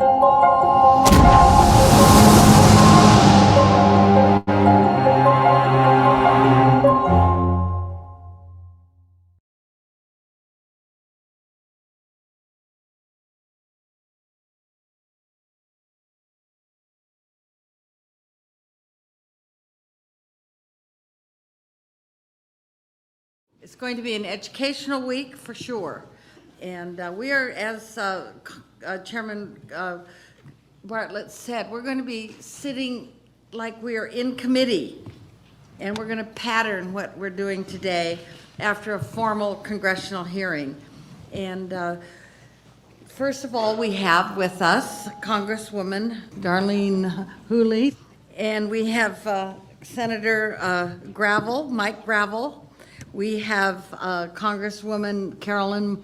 It's going to be an educational week for sure. And we are, as Chairman Bartlett said, we're going to be sitting like we are in committee. And we're going to pattern what we're doing today after a formal congressional hearing. And first of all, we have with us Congresswoman Darlene Hooley, and we have Senator Mike Gravel. We have Congresswoman Carolyn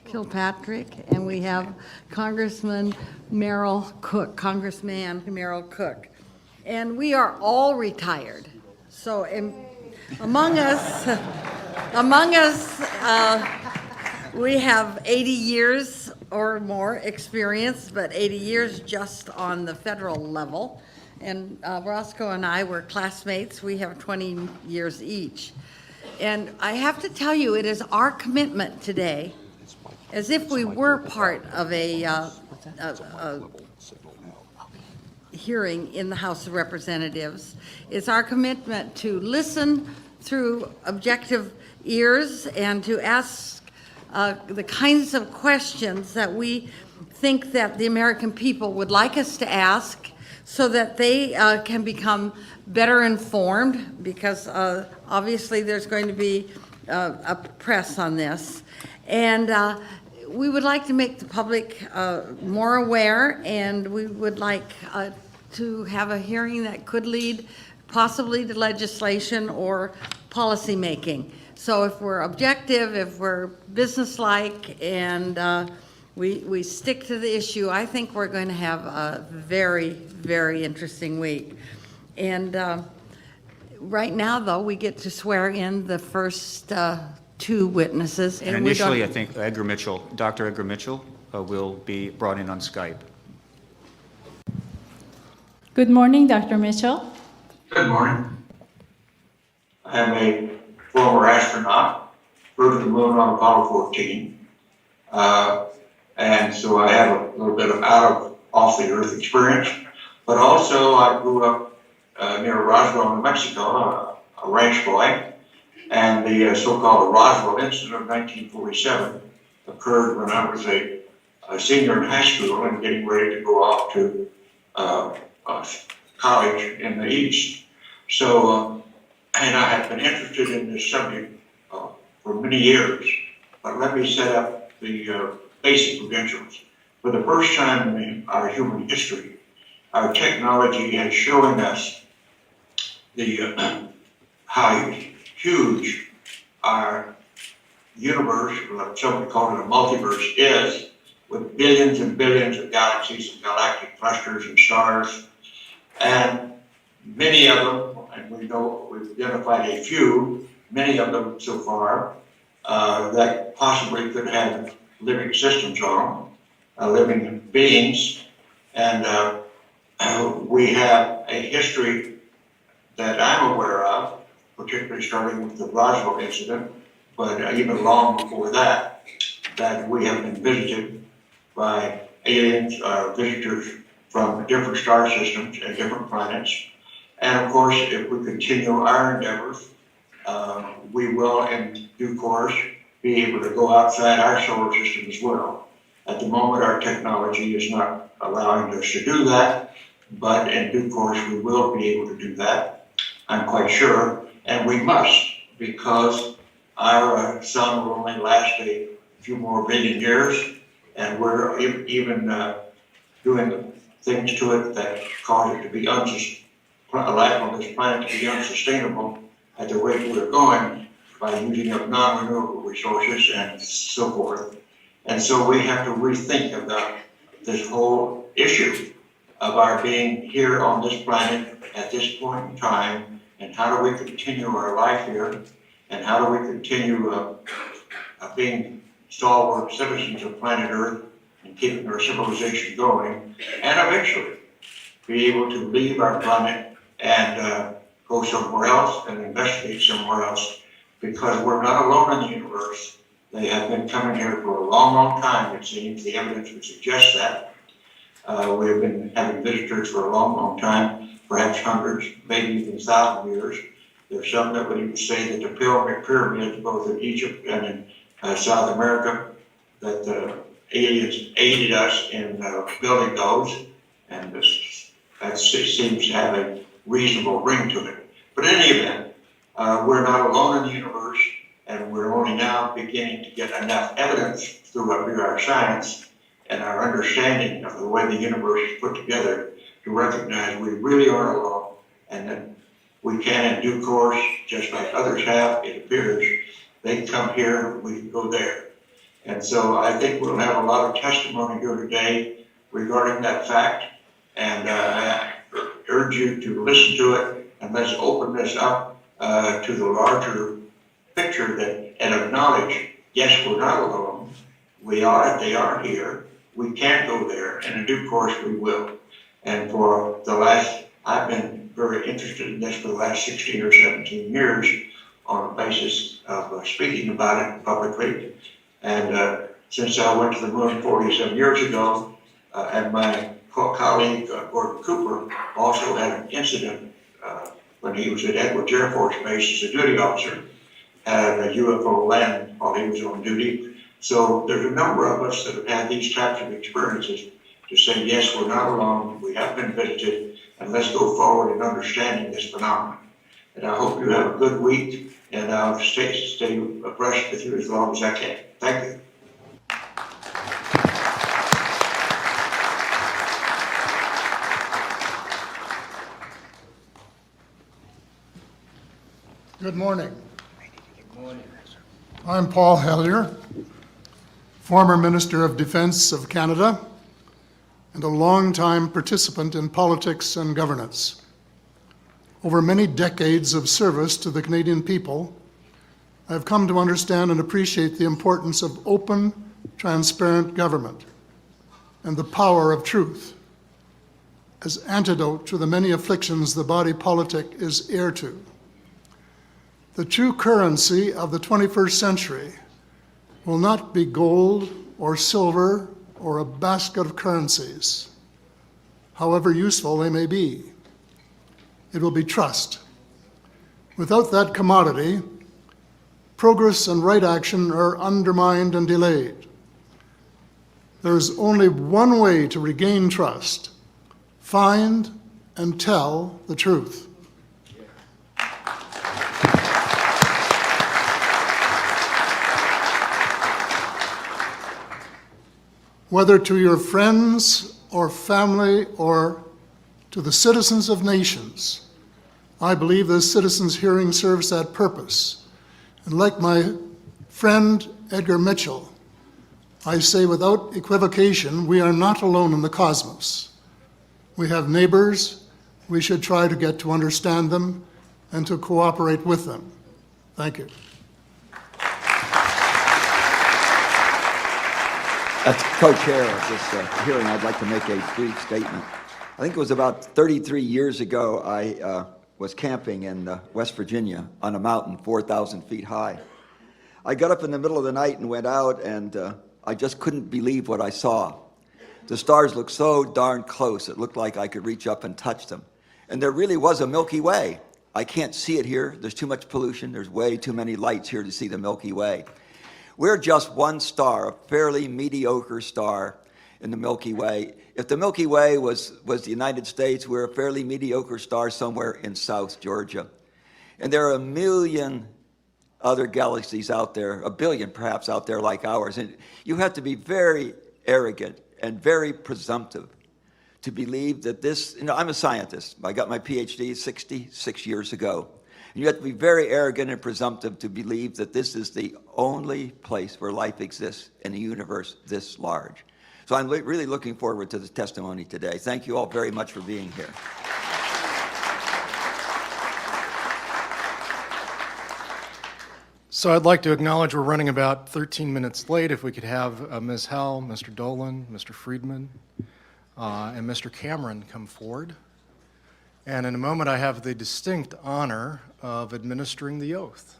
Kilpatrick, and we have Congressman Congressman Merrill Cook. And we are all retired. So among us, we have 80 years or more experience, but 80 years just on the federal level. And Roscoe and I were classmates. We have 20 years each. And I have to tell you, it is our commitment today, as if we were part of a hearing in the House of Representatives, it's our commitment to listen through objective ears and to ask the kinds of questions that we think that the American people would like us to ask, so that they can become better informed, because obviously there's going to be a press on this. And we would like to make the public more aware, and we would like to have a hearing that could lead possibly to legislation or policy making. So if we're objective, if we're businesslike, and we stick to the issue, I think we're going to have a very, very interesting week. And right now, though, we get to swear in the first two witnesses. And initially, I think Dr. Edgar Mitchell will be brought in on Skype. Good morning, Dr. Mitchell. Good morning. I am a former astronaut, flew to the moon on Apollo 14. And so I have a little bit of off the earth experience, but also I grew up near Roswell, New Mexico, a ranch boy, and the so-called Roswell incident of 1947 occurred when I was a senior in high school and getting ready to go off to college in the East. So, and I have been interested in this subject for many years, but let me set up the basic credentials. For the first time in our human history, our technology has shown us the how huge our universe, some would call it a multiverse, is, with billions and billions of galaxies and galactic clusters and stars, and many of them, and we know we've identified a few, many of them so far, that possibly could have living systems on them, living beings, and we have a history that I'm aware of, particularly starting with the Roswell incident, but even long before that, that we have been visited by aliens, visitors from different star systems and different planets. And of course, if we continue our endeavors, we will, in due course, be able to go outside our solar system as well. At the moment, our technology is not allowing us to do that, but in due course, we will be able to do that, I'm quite sure, and we must, because our sun will only last a few more billion years, and we're even doing things to it that cause it to be life on this planet to be unsustainable at the rate we're going, by using up non-renewable resources and so forth. And so we have to rethink about this whole issue of our being here on this planet at this point in time, and how do we continue our life here, and how do we continue being stalwart citizens of planet Earth and keeping our civilization going, and eventually be able to leave our planet and go somewhere else and investigate somewhere else, because we're not alone in the universe. They have been coming here for a long, long time, it seems. The evidence would suggest that. We have been having visitors for a long, long time, perhaps hundreds, maybe even 1,000 years. There's some that would even say that the pyramids, both in Egypt and in South America, that the aliens aided us in building those, and that seems to have a reasonable ring to it. But in any event, we're not alone in the universe, and we're only now beginning to get enough evidence through our science and our understanding of the way the universe is put together to recognize we really are alone, and that we can, in due course, just like others have, it appears, they can come here, we can go there. And so I think we'll have a lot of testimony here today regarding that fact, and I urge you to listen to it, and let's open this up to the larger picture and acknowledge, yes, we're not alone. They are here. We can go there, and in due course we will. And I've been very interested in this for the last 16 or 17 years on the basis of speaking about it publicly. And since I went to the moon 47 years ago, and my colleague Gordon Cooper also had an incident when he was at Edwards Air Force Base as a duty officer, had a UFO land while he was on duty. So there's a number of us that have had these types of experiences to say, yes, we're not alone, we have been visited, and let's go forward in understanding this phenomenon. And I hope you have a good week, and I'll stay abreast with you as long as I can. Thank you. Good morning. I'm Paul Hellyer, former Minister of Defense of Canada and a long-time participant in politics and governance. Over many decades of service to the Canadian people, I've come to understand and appreciate the importance of open, transparent government and the power of truth as antidote to the many afflictions the body politic is heir to. The true currency of the 21st century will not be gold or silver or a basket of currencies, however useful they may be. It will be trust. Without that commodity, progress and right action are undermined and delayed. There is only one way to regain trust: find and tell the truth. Whether to your friends or family or to the citizens of nations, I believe this citizens' hearing serves that purpose. And like my friend Edgar Mitchell, I say without equivocation, we are not alone in the cosmos. We have neighbors. We should try to get to understand them and to cooperate with them. Thank you. As co-chair of this hearing, I'd like to make a brief statement. I think it was about 33 years ago, I was camping in West Virginia on a mountain 4,000 feet high. I got up in the middle of the night and went out, and I just couldn't believe what I saw. The stars looked so darn close, it looked like I could reach up and touch them. And there really was a Milky Way. I can't see it here. There's too much pollution. There's way too many lights here to see the Milky Way. We're just one star, a fairly mediocre star in the Milky Way. If the Milky Way was the United States, we're a fairly mediocre star somewhere in South Georgia. And there are a million other galaxies out there, a billion perhaps out there like ours. And you have to be very arrogant and very presumptive to believe that this, I'm a scientist. I got my PhD 66 years ago. And you have to be very arrogant and presumptive to believe that this is the only place where life exists in a universe this large. So I'm really looking forward to the testimony today. Thank you all very much for being here. So I'd like to acknowledge we're running about 13 minutes late. If we could have Ms. Howe, Mr. Dolan, Mr. Friedman, and Mr. Cameron come forward. And in a moment, I have the distinct honor of administering the oath.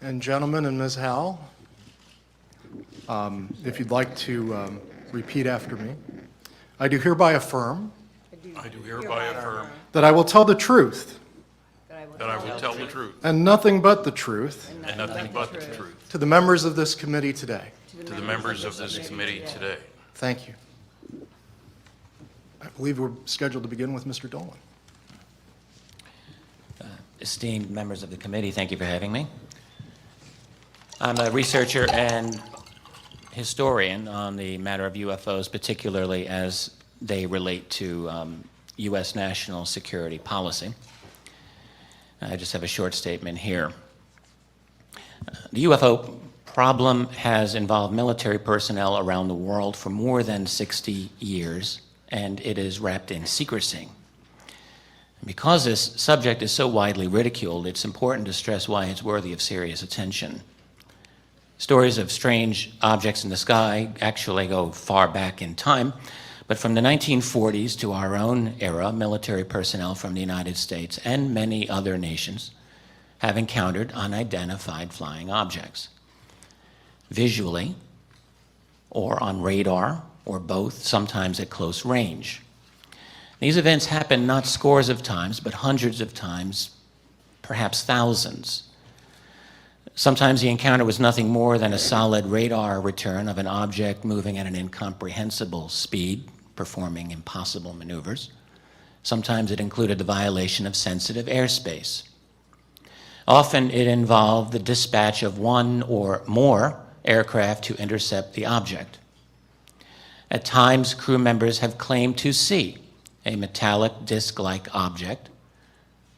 And gentlemen and Ms. Howe, if you'd like to repeat after me. I do hereby affirm I do hereby affirm that I will tell the truth that I will tell the truth and nothing but the truth and nothing but the truth to the members of this committee today. to the members of this committee today. Thank you. I believe we're scheduled to begin with Mr. Dolan. Esteemed members of the committee, thank you for having me. I'm a researcher and historian on the matter of UFOs, particularly as they relate to U.S. national security policy. I just have a short statement here. The UFO problem has involved military personnel around the world for more than 60 years, and it is wrapped in secrecy. Because this subject is so widely ridiculed, it's important to stress why it's worthy of serious attention. Stories of strange objects in the sky actually go far back in time, but from the 1940s to our own era, military personnel from the United States and many other nations have encountered unidentified flying objects, visually or on radar or both, sometimes at close range. These events happen not scores of times, but hundreds of times, perhaps thousands. Sometimes the encounter was nothing more than a solid radar return of an object moving at an incomprehensible speed, performing impossible maneuvers. Sometimes it included the violation of sensitive airspace. Often it involved the dispatch of one or more aircraft to intercept the object. At times, crew members have claimed to see a metallic disc-like object,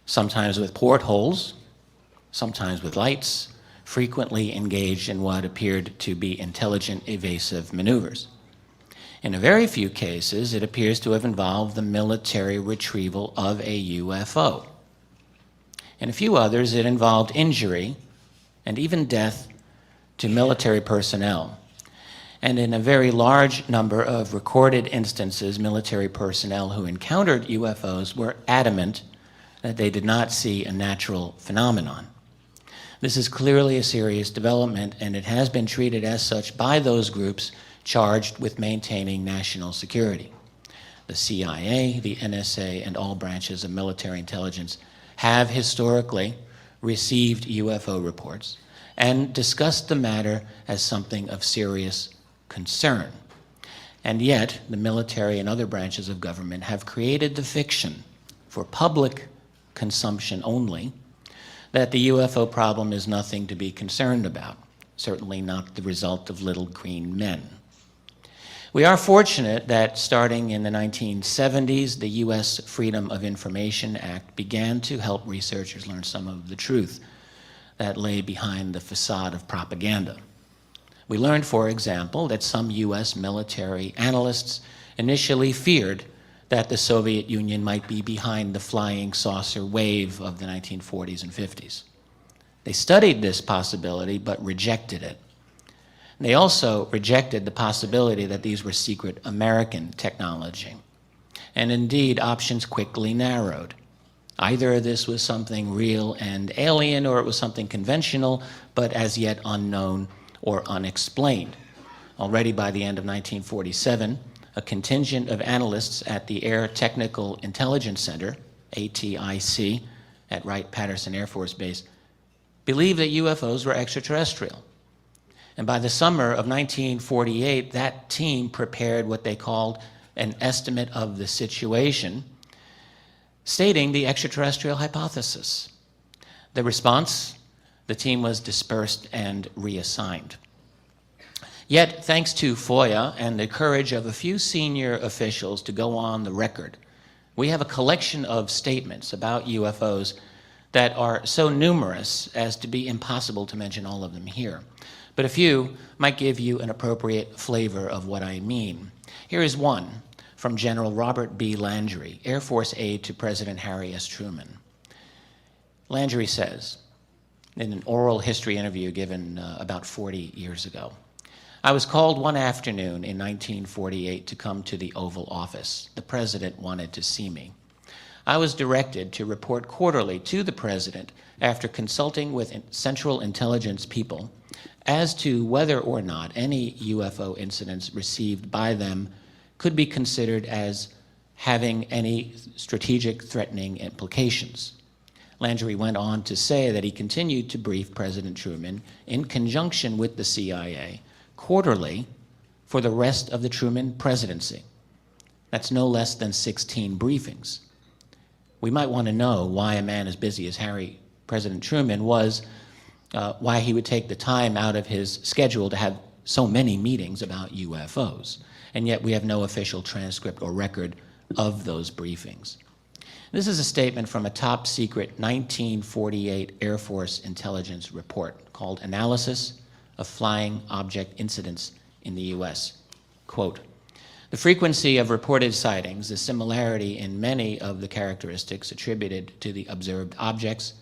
sometimes with portholes, sometimes with lights, frequently engaged in what appeared to be intelligent evasive maneuvers. In a very few cases, it appears to have involved the military retrieval of a UFO. In a few others, it involved injury and even death to military personnel. And in a very large number of recorded instances, military personnel who encountered UFOs were adamant that they did not see a natural phenomenon. This is clearly a serious development, and it has been treated as such by those groups charged with maintaining national security. The CIA, the NSA, and all branches of military intelligence have historically received UFO reports and discussed the matter as something of serious concern. And yet, the military and other branches of government have created the fiction for public consumption only that the UFO problem is nothing to be concerned about, certainly not the result of little green men. We are fortunate that starting in the 1970s, the U.S. Freedom of Information Act began to help researchers learn some of the truth that lay behind the facade of propaganda. We learned, for example, that some U.S. military analysts initially feared that the Soviet Union might be behind the flying saucer wave of the 1940s and 50s. They studied this possibility but rejected it. They also rejected the possibility that these were secret American technology. And indeed, options quickly narrowed. Either this was something real and alien, or it was something conventional, but as yet unknown or unexplained. Already by the end of 1947, a contingent of analysts at the Air Technical Intelligence Center, ATIC, at Wright-Patterson Air Force Base, believed that UFOs were extraterrestrial. And by the summer of 1948, that team prepared what they called an estimate of the situation, stating the extraterrestrial hypothesis. The response: the team was dispersed and reassigned. Yet, thanks to FOIA and the courage of a few senior officials to go on the record, we have a collection of statements about UFOs that are so numerous as to be impossible to mention all of them here. But a few might give you an appropriate flavor of what I mean. Here is one from General Robert B. Landry, Air Force aide to President Harry S. Truman. Landry says, in an oral history interview given about 40 years ago. I was called one afternoon in 1948 to come to the Oval Office. The president wanted to see me. I was directed to report quarterly to the president after consulting with Central Intelligence people as to whether or not any UFO incidents received by them could be considered as having any strategic threatening implications. Landry went on to say that he continued to brief President Truman in conjunction with the CIA quarterly for the rest of the Truman presidency. That's no less than 16 briefings. We might want to know why a man as busy as President Truman was, why he would take the time out of his schedule to have so many meetings about UFOs. And yet we have no official transcript or record of those briefings. This is a statement from a top secret 1948 Air Force intelligence report called Analysis of Flying Object Incidents in the U.S. Quote, "The frequency of reported sightings, the similarity in many of the characteristics attributed to the observed objects,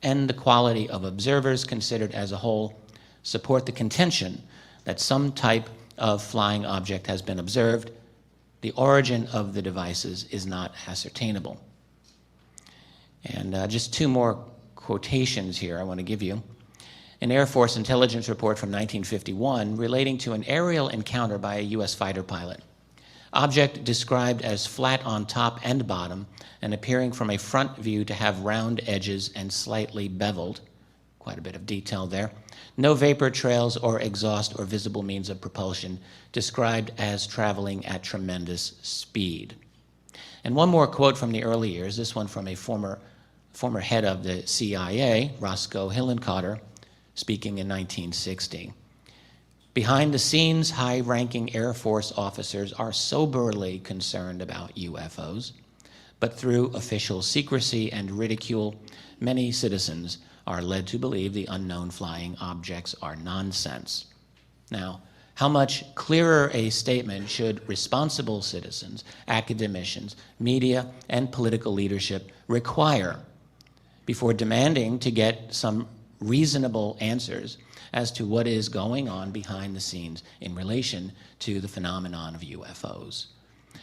and the quality of observers considered as a whole support the contention that some type of flying object has been observed. The origin of the devices is not ascertainable." And just two more quotations here I want to give you. An Air Force intelligence report from 1951 relating to an aerial encounter by a U.S. fighter pilot. Object described as flat on top and bottom and appearing from a front view to have round edges and slightly beveled. Quite a bit of detail there. No vapor trails or exhaust or visible means of propulsion, described as traveling at tremendous speed. And one more quote from the early years, this one from a former head of the CIA, Roscoe Hillenkotter, speaking in 1960. "Behind the scenes, high-ranking Air Force officers are soberly concerned about UFOs, but through official secrecy and ridicule, many citizens are led to believe the unknown flying objects are nonsense." Now, how much clearer a statement should responsible citizens, academicians, media, and political leadership require before demanding to get some reasonable answers as to what is going on behind the scenes in relation to the phenomenon of UFOs?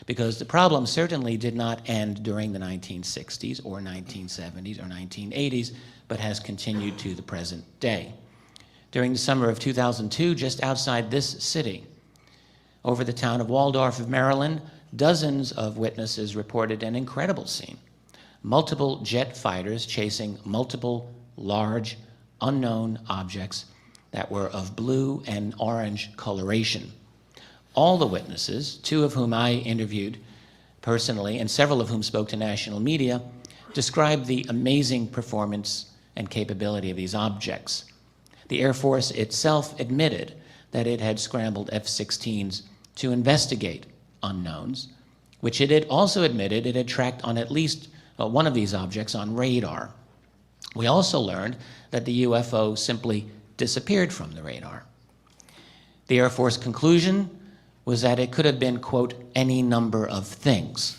Because the problem certainly did not end during the 1960s or 1970s or 1980s, but has continued to the present day. During the summer of 2002, just outside this city, over the town of Waldorf of Maryland, dozens of witnesses reported an incredible scene. Multiple jet fighters chasing multiple large, unknown objects that were of blue and orange coloration. All the witnesses, two of whom I interviewed personally and several of whom spoke to national media, described the amazing performance and capability of these objects. The Air Force itself admitted that it had scrambled F-16s to investigate unknowns, which it had also admitted it had tracked on at least one of these objects on radar. We also learned that the UFO simply disappeared from the radar. The Air Force conclusion was that it could have been, quote, any number of things.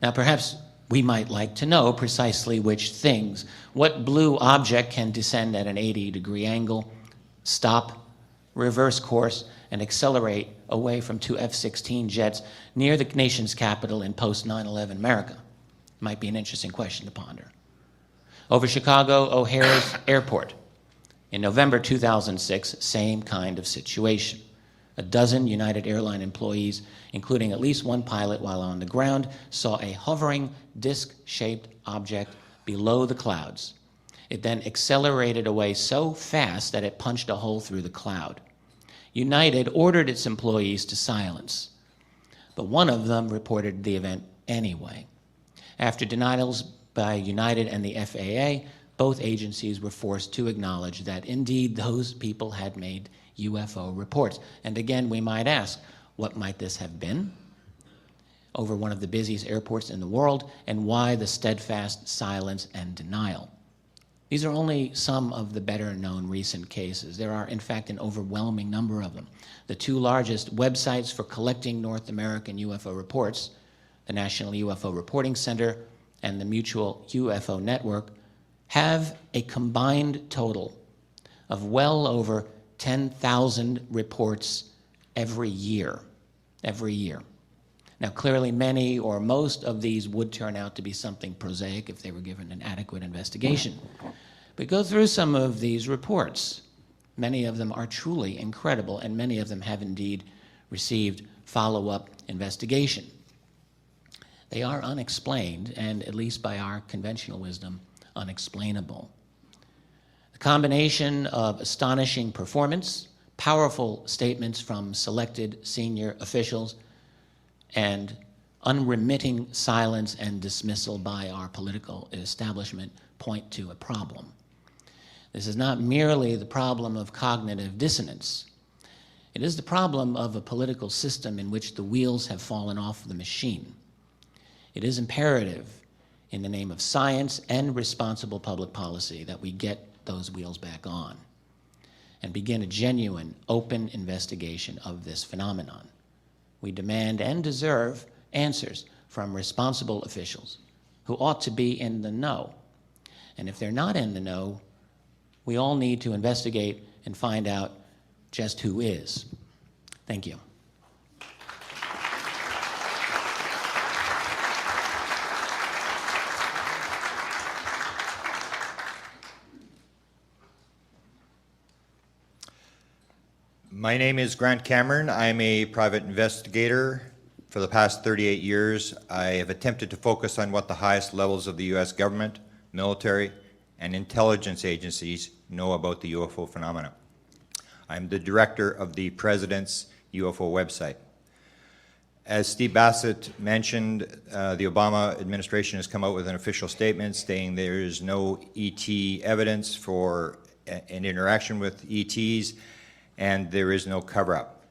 Now, perhaps we might like to know precisely which things. What blue object can descend at an 80-degree angle, stop, reverse course, and accelerate away from two F-16 jets near the nation's capital in post-9/11 America? Might be an interesting question to ponder. Over Chicago O'Hare's airport, in November 2006, same kind of situation. A dozen United Airlines employees, including at least one pilot while on the ground, saw a hovering disc-shaped object below the clouds. It then accelerated away so fast that it punched a hole through the cloud. United ordered its employees to silence, but one of them reported the event anyway. After denials by United and the FAA, both agencies were forced to acknowledge that indeed those people had made UFO reports. And again, we might ask, what might this have been over one of the busiest airports in the world, and why the steadfast silence and denial? These are only some of the better-known recent cases. There are, in fact, an overwhelming number of them. The two largest websites for collecting North American UFO reports, the National UFO Reporting Center and the Mutual UFO Network, have a combined total of well over 10,000 reports every year. Every year. Now, clearly, many or most of these would turn out to be something prosaic if they were given an adequate investigation. But go through some of these reports. Many of them are truly incredible, and many of them have indeed received follow-up investigation. They are unexplained, and at least by our conventional wisdom, unexplainable. The combination of astonishing performance, powerful statements from selected senior officials, and unremitting silence and dismissal by our political establishment point to a problem. This is not merely the problem of cognitive dissonance. It is the problem of a political system in which the wheels have fallen off the machine. It is imperative, in the name of science and responsible public policy, that we get those wheels back on and begin a genuine, open investigation of this phenomenon. We demand and deserve answers from responsible officials who ought to be in the know. And if they're not in the know, we all need to investigate and find out just who is. Thank you. My name is Grant Cameron. I'm a private investigator. For the past 38 years, I have attempted to focus on what the highest levels of the U.S. government, military, and intelligence agencies know about the UFO phenomena. I'm the director of the President's UFO website. As Steve Bassett mentioned, the Obama administration has come out with an official statement stating there is no ET evidence for an interaction with ETs, and there is no cover-up.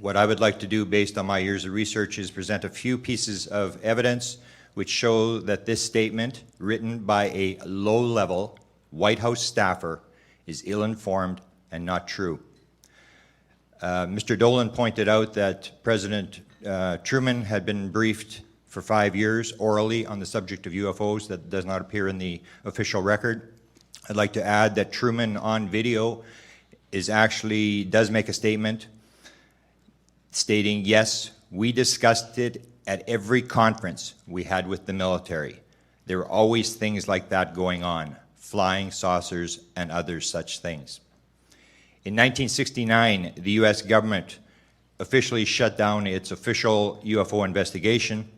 What I would like to do, based on my years of research, is present a few pieces of evidence which show that this statement, written by a low-level White House staffer, is ill-informed and not true. Mr. Dolan pointed out that President Truman had been briefed for 5 years orally on the subject of UFOs. That does not appear in the official record. I'd like to add that Truman, on video, does make a statement stating, yes, we discussed it at every conference we had with the military. There were always things like that going on, flying saucers and other such things. In 1969, the U.S. government officially shut down its official UFO investigation,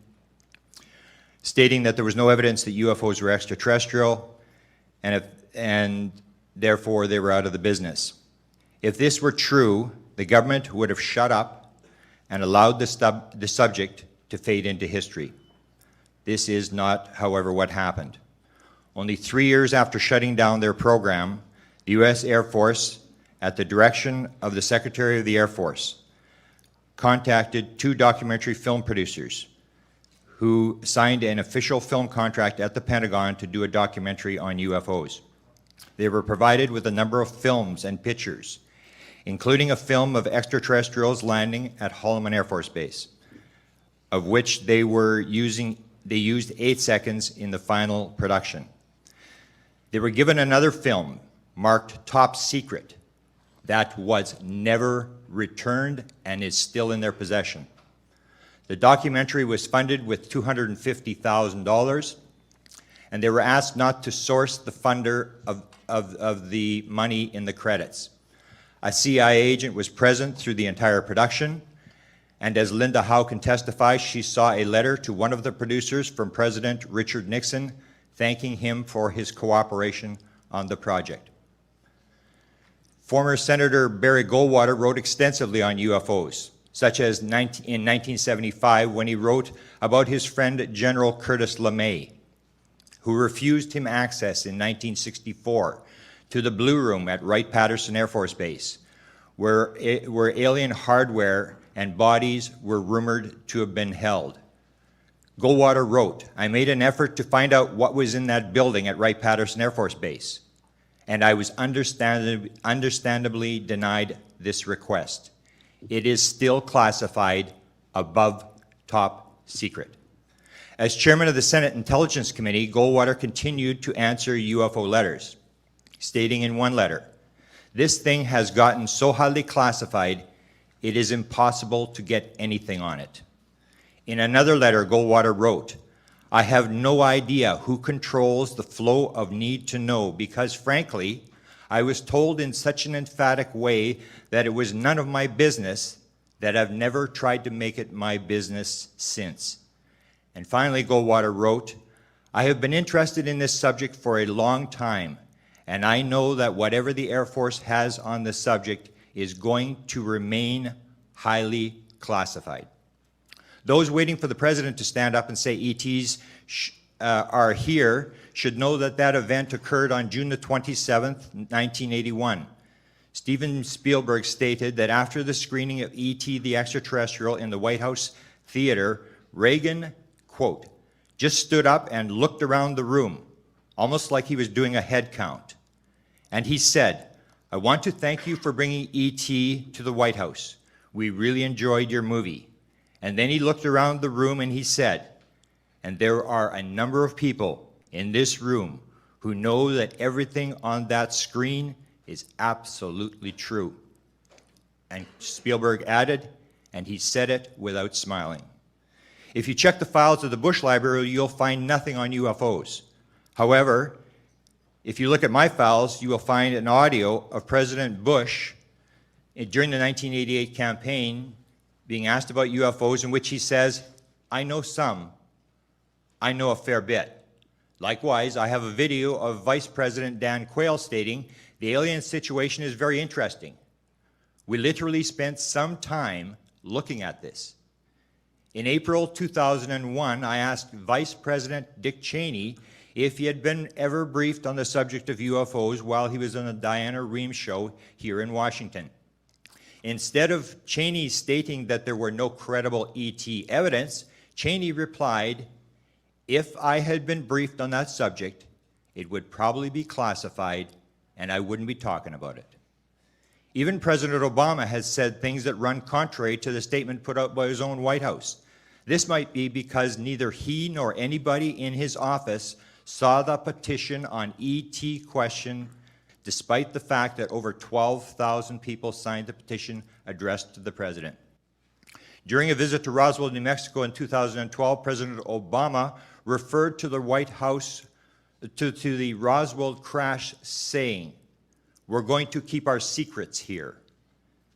stating that there was no evidence that UFOs were extraterrestrial, and therefore they were out of the business. If this were true, the government would have shut up and allowed the subject to fade into history. This is not, however, what happened. Only 3 years after shutting down their program, the U.S. Air Force, at the direction of the Secretary of the Air Force, contacted 2 documentary film producers who signed an official film contract at the Pentagon to do a documentary on UFOs. They were provided with a number of films and pictures, including a film of extraterrestrials landing at Holloman Air Force Base, of which they used 8 seconds in the final production. They were given another film marked Top Secret that was never returned and is still in their possession. The documentary was funded with $250,000, and they were asked not to source the funder of the money in the credits. A CIA agent was present through the entire production, and as Linda Howe can testify, she saw a letter to one of the producers from President Richard Nixon thanking him for his cooperation on the project. Former Senator Barry Goldwater wrote extensively on UFOs, such as in 1975 when he wrote about his friend General Curtis LeMay, who refused him access in 1964 to the Blue Room at Wright-Patterson Air Force Base, where alien hardware and bodies were rumored to have been held. Goldwater wrote, "I made an effort to find out what was in that building at Wright-Patterson Air Force Base, and I was understandably denied this request. It is still classified above top secret." As chairman of the Senate Intelligence Committee, Goldwater continued to answer UFO letters, stating in one letter, "This thing has gotten so highly classified, it is impossible to get anything on it." In another letter, Goldwater wrote, "I have no idea who controls the flow of need to know because, frankly, I was told in such an emphatic way that it was none of my business that I've never tried to make it my business since." And finally, Goldwater wrote, "I have been interested in this subject for a long time, and I know that whatever the Air Force has on the subject is going to remain highly classified." Those waiting for the president to stand up and say ETs are here should know that that event occurred on June the 27th, 1981. Steven Spielberg stated that after the screening of ET the Extraterrestrial in the White House Theater, Reagan, quote, "just stood up and looked around the room, almost like he was doing a head count. And he said, 'I want to thank you for bringing ET to the White House. We really enjoyed your movie.' And then he looked around the room and he said, 'And there are a number of people in this room who know that everything on that screen is absolutely true.' And Spielberg added, 'And he said it without smiling.' If you check the files of the Bush Library, you'll find nothing on UFOs. However, if you look at my files, you will find an audio of President Bush during the 1988 campaign being asked about UFOs, in which he says, 'I know some. I know a fair bit.' Likewise, I have a video of Vice President Dan Quayle stating, 'The alien situation is very interesting. We literally spent some time looking at this.' In April 2001, I asked Vice President Dick Cheney if he had been ever briefed on the subject of UFOs while he was on the Diana Rehm show here in Washington. Instead of Cheney stating that there were no credible ET evidence, Cheney replied, 'If I had been briefed on that subject, it would probably be classified and I wouldn't be talking about it.' Even President Obama has said things that run contrary to the statement put out by his own White House. This might be because neither he nor anybody in his office saw the petition on ET question, despite the fact that over 12,000 people signed the petition addressed to the president. During a visit to Roswell, New Mexico in 2012, President Obama referred to the White House, to the Roswell crash, saying, 'We're going to keep our secrets here.'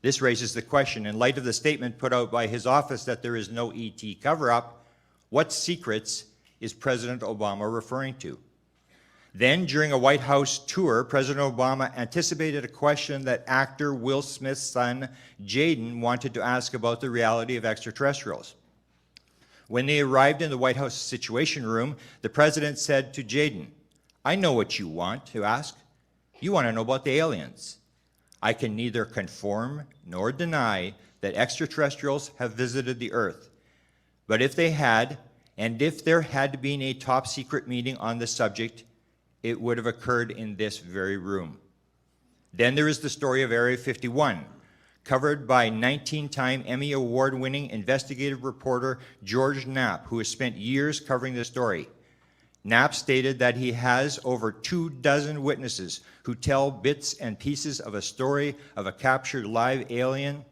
This raises the question, in light of the statement put out by his office that there is no ET cover-up, what secrets is President Obama referring to? Then, during a White House tour, President Obama anticipated a question that actor Will Smith's son, Jaden, wanted to ask about the reality of extraterrestrials. When they arrived in the White House Situation Room, the president said to Jaden, 'I know what you want to ask. You want to know about the aliens. I can neither confirm nor deny that extraterrestrials have visited the Earth. But if they had, and if there had been a top secret meeting on the subject, it would have occurred in this very room.' Then there is the story of Area 51, covered by 19-time Emmy Award-winning investigative reporter George Knapp, who has spent years covering the story. Knapp stated that he has over 24 witnesses who tell bits and pieces of a story of a captured live alien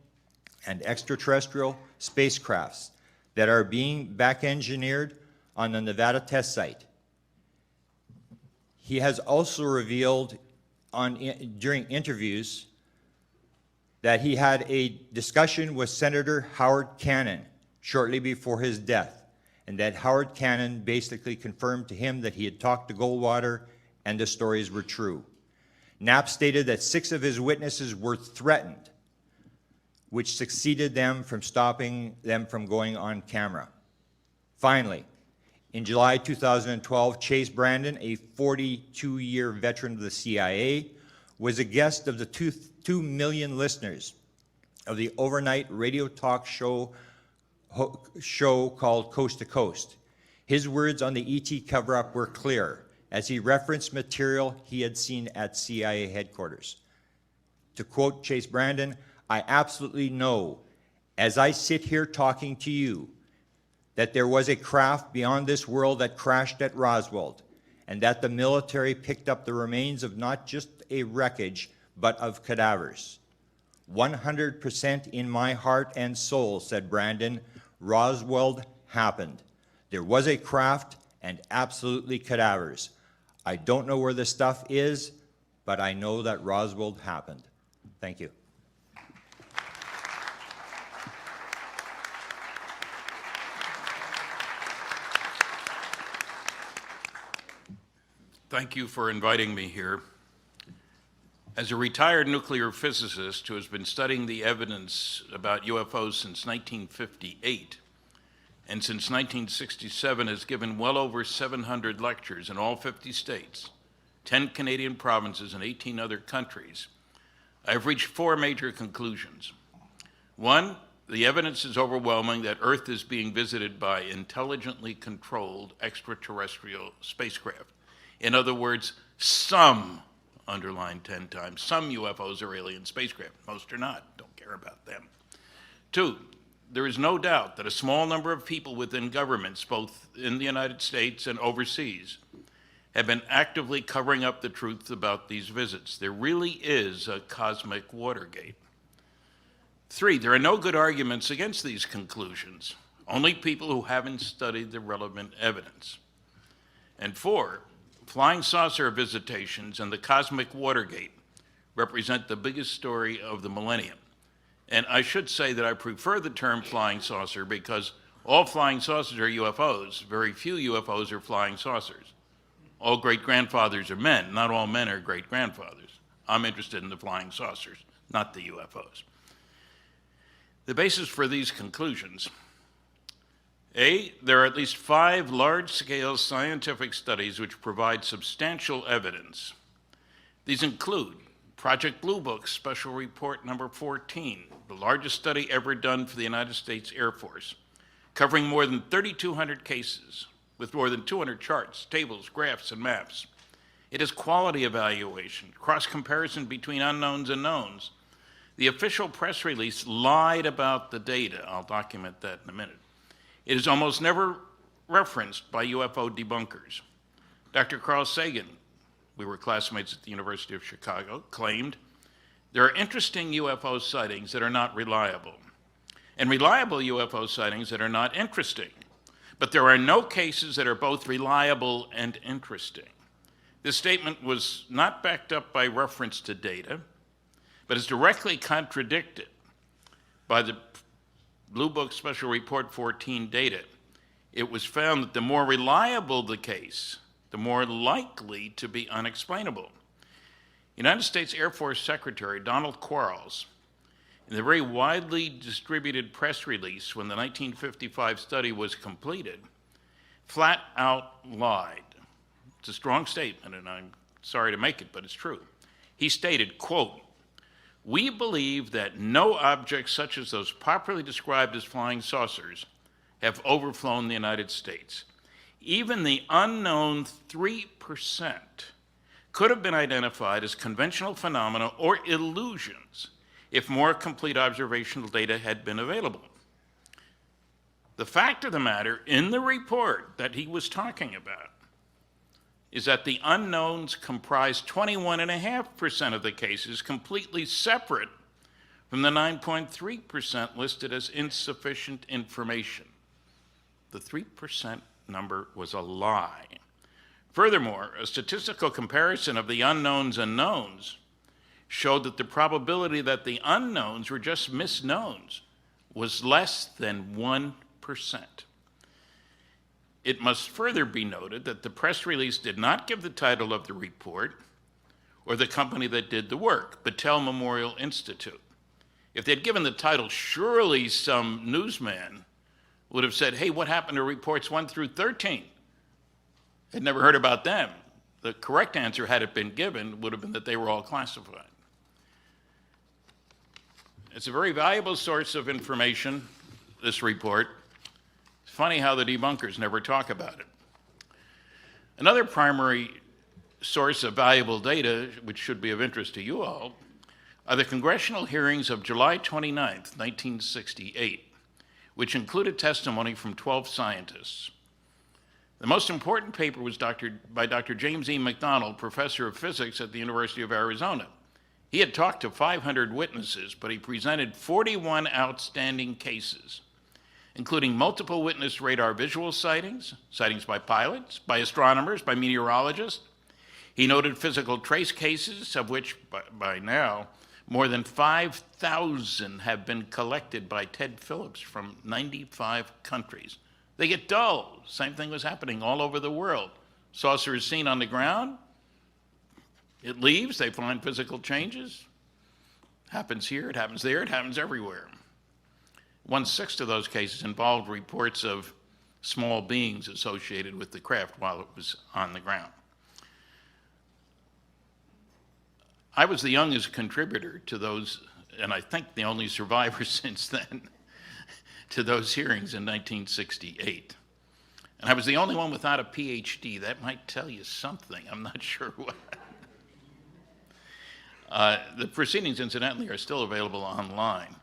and extraterrestrial spacecrafts that are being back-engineered on the Nevada test site. He has also revealed during interviews that he had a discussion with Senator Howard Cannon shortly before his death, and that Howard Cannon basically confirmed to him that he had talked to Goldwater and the stories were true. Knapp stated that 6 of his witnesses were threatened, which succeeded them from stopping them from going on camera. Finally, in July 2012, Chase Brandon, a 42-year veteran of the CIA, was a guest of the 2 million listeners of the overnight radio talk show called Coast to Coast. His words on the ET cover-up were clear, as he referenced material he had seen at CIA headquarters. To quote Chase Brandon, "I absolutely know, as I sit here talking to you, that there was a craft beyond this world that crashed at Roswell, and that the military picked up the remains of not just a wreckage, but of cadavers. 100% in my heart and soul, said Brandon, Roswell happened. There was a craft and absolutely cadavers. I don't know where the stuff is, but I know that Roswell happened. Thank you. Thank you for inviting me here. As a retired nuclear physicist who has been studying the evidence about UFOs since 1958, and since 1967 has given well over 700 lectures in all 50 states, 10 Canadian provinces, and 18 other countries, I've reached 4 major conclusions. 1, the evidence is overwhelming that Earth is being visited by intelligently controlled extraterrestrial spacecraft. In other words, some, underline 10 times, some UFOs are alien spacecraft. Most are not. Don't care about them. 2, there is no doubt that a small number of people within governments, both in the United States and overseas, have been actively covering up the truth about these visits. There really is a cosmic Watergate. 3, there are no good arguments against these conclusions, only people who haven't studied the relevant evidence. And 4, flying saucer visitations and the cosmic Watergate represent the biggest story of the millennium. And I should say that I prefer the term flying saucer because all flying saucers are UFOs. Very few UFOs are flying saucers. All great-grandfathers are men. Not all men are great-grandfathers. I'm interested in the flying saucers, not the UFOs. The basis for these conclusions: A, there are at least 5 large-scale scientific studies which provide substantial evidence. These include Project Blue Book Special Report number 14, the largest study ever done for the United States Air Force, covering more than 3,200 cases with more than 200 charts, tables, graphs, and maps. It is quality evaluation, cross-comparison between unknowns and knowns. The official press release lied about the data. I'll document that in a minute. It is almost never referenced by UFO debunkers. Dr. Carl Sagan, we were classmates at the University of Chicago, claimed there are interesting UFO sightings that are not reliable, and reliable UFO sightings that are not interesting. But there are no cases that are both reliable and interesting. This statement was not backed up by reference to data, but is directly contradicted by the Blue Book Special Report 14 data. It was found that the more reliable the case, the more likely to be unexplainable. United States Air Force Secretary Donald Quarles, in the very widely distributed press release when the 1955 study was completed, flat out lied. It's a strong statement, and I'm sorry to make it, but it's true. He stated, quote, "We believe that no objects such as those popularly described as flying saucers have overflown the United States. Even the unknown 3% could have been identified as conventional phenomena or illusions if more complete observational data had been available." The fact of the matter in the report that he was talking about is that the unknowns comprise 21.5% of the cases, completely separate from the 9.3% listed as insufficient information. The 3% number was a lie. Furthermore, a statistical comparison of the unknowns and knowns showed that the probability that the unknowns were just misknowns was less than 1%. It must further be noted that the press release did not give the title of the report or the company that did the work, Battelle Memorial Institute. If they'd given the title, surely some newsman would have said, "Hey, what happened to reports 1 through 13? I'd never heard about them." The correct answer, had it been given, would have been that they were all classified. It's a very valuable source of information, this report. It's funny how the debunkers never talk about it. Another primary source of valuable data, which should be of interest to you all, are the congressional hearings of July 29th, 1968, which included testimony from 12 scientists. The most important paper was by Dr. James E. McDonald, professor of physics at the University of Arizona. He had talked to 500 witnesses, but he presented 41 outstanding cases, including multiple witness radar visual sightings, sightings by pilots, by astronomers, by meteorologists. He noted physical trace cases, of which by now more than 5,000 have been collected by Ted Phillips from 95 countries. They get dull. Same thing was happening all over the world. Saucer is seen on the ground. It leaves. They find physical changes. Happens here. It happens there. It happens everywhere. 1/6 of those cases involved reports of small beings associated with the craft while it was on the ground. I was the youngest contributor to those, and I think the only survivor since then, to those hearings in 1968. And I was the only one without a PhD. That might tell you something. I'm not sure what. The proceedings, incidentally, are still available online.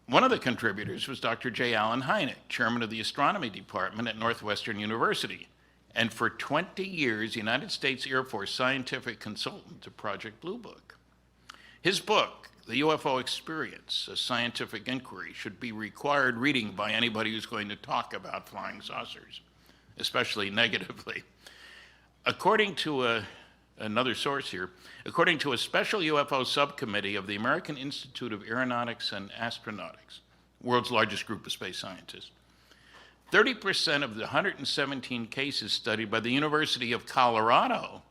One of the contributors was Dr. J. Allen Hynek, chairman of the astronomy department at Northwestern University, and for 20 years, United States Air Force scientific consultant to Project Blue Book. His book, The UFO Experience, A Scientific Inquiry, should be required reading by anybody who's going to talk about flying saucers, especially negatively. According to another source here, according to a special UFO subcommittee of the American Institute of Aeronautics and Astronautics, world's largest group of space scientists, 30% of the 117 cases studied by the University of Colorado,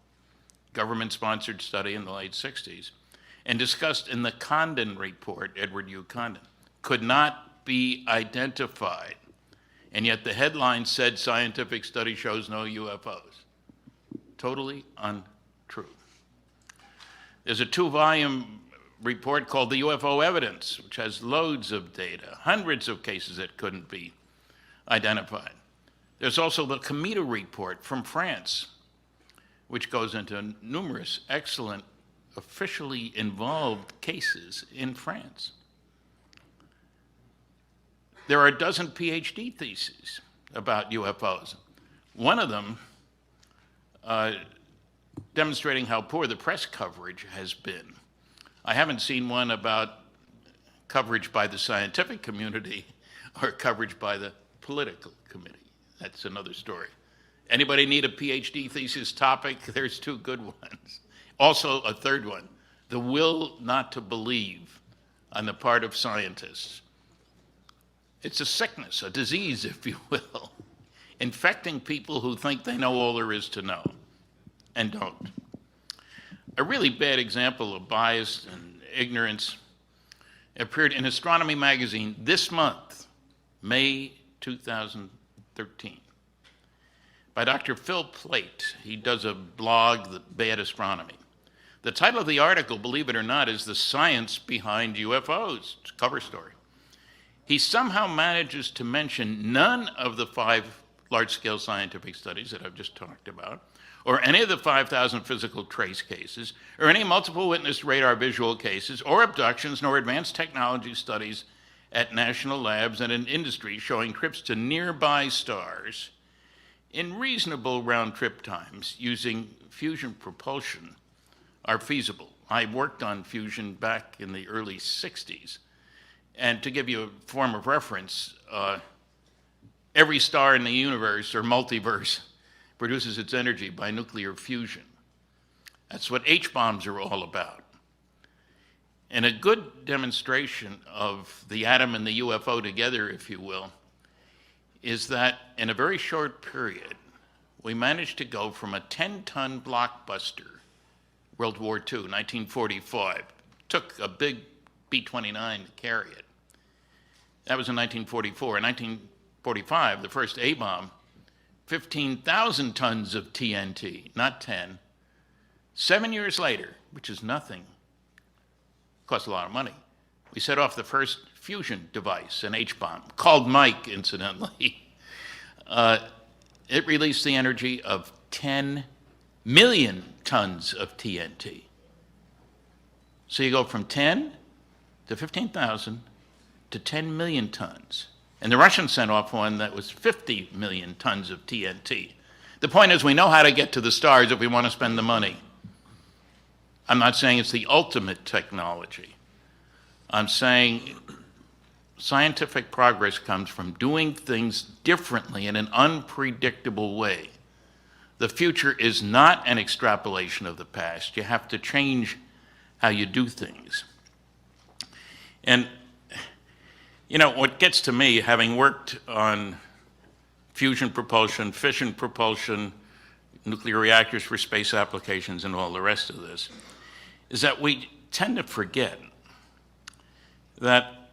government-sponsored study in the late 60s, and discussed in the Condon report, Edward U. Condon, could not be identified. And yet the headline said, scientific study shows no UFOs. Totally untrue. There's a 2-volume report called The UFO Evidence, which has loads of data, hundreds of cases that couldn't be identified. There's also the Cometa report from France, which goes into numerous excellent officially involved cases in France. There are a dozen PhD theses about UFOs. One of them demonstrating how poor the press coverage has been. I haven't seen one about coverage by the scientific community or coverage by the political committee. That's another story. Anybody need a PhD thesis topic? There's 2 good ones. Also, a third one, the will not to believe on the part of scientists. It's a sickness, a disease, if you will, infecting people who think they know all there is to know and don't. A really bad example of bias and ignorance appeared in Astronomy magazine this month, May 2013, by Dr. Phil Plait. He does a blog, The Bad Astronomy. The title of the article, believe it or not, is The Science Behind UFOs. It's a cover story. He somehow manages to mention none of the 5 large-scale scientific studies that I've just talked about, or any of the 5,000 physical trace cases, or any multiple witness radar visual cases, or abductions, nor advanced technology studies at national labs and in industry showing trips to nearby stars in reasonable round-trip times using fusion propulsion are feasible. I worked on fusion back in the early 60s. And to give you a form of reference, every star in the universe or multiverse produces its energy by nuclear fusion. That's what H-bombs are all about. And a good demonstration of the atom and the UFO together, if you will, is that in a very short period, we managed to go from a 10-ton blockbuster, World War II, 1945, took a big B-29 to carry it. That was in 1944. In 1945, the first A-bomb, 15,000 tons of TNT, not 10. 7 years later, which is nothing, cost a lot of money, we set off the first fusion device, an H-bomb, called Mike, incidentally. It released the energy of 10 million tons of TNT. So you go from 10 to 15,000 to 10 million tons. And the Russians sent off one that was 50 million tons of TNT. The point is, we know how to get to the stars if we want to spend the money. I'm not saying it's the ultimate technology. I'm saying scientific progress comes from doing things differently in an unpredictable way. The future is not an extrapolation of the past. You have to change how you do things. And, you know, what gets to me, having worked on fusion propulsion, fission propulsion, nuclear reactors for space applications, and all the rest of this, is that we tend to forget that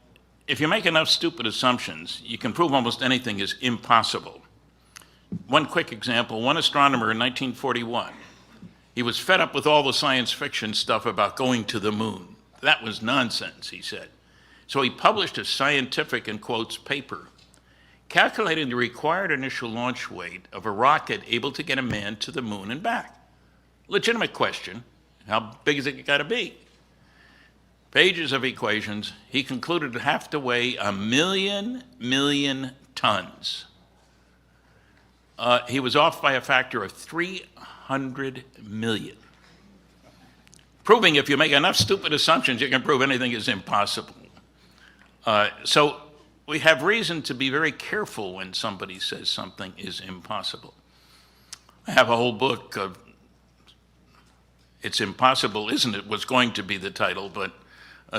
if you make enough stupid assumptions, you can prove almost anything is impossible. One quick example, one astronomer in 1941, he was fed up with all the science fiction stuff about going to the moon. That was nonsense, he said. So he published a scientific, in quotes, paper calculating the required initial launch weight of a rocket able to get a man to the moon and back. Legitimate question, how big is it got to be? Pages of equations, he concluded it have to weigh 1,000,000 tons. He was off by a factor of 300 million. Proving if you make enough stupid assumptions, you can prove anything is impossible. So we have reason to be very careful when somebody says something is impossible. I have a whole book of It's Impossible, Isn't It? Was going to be the title, but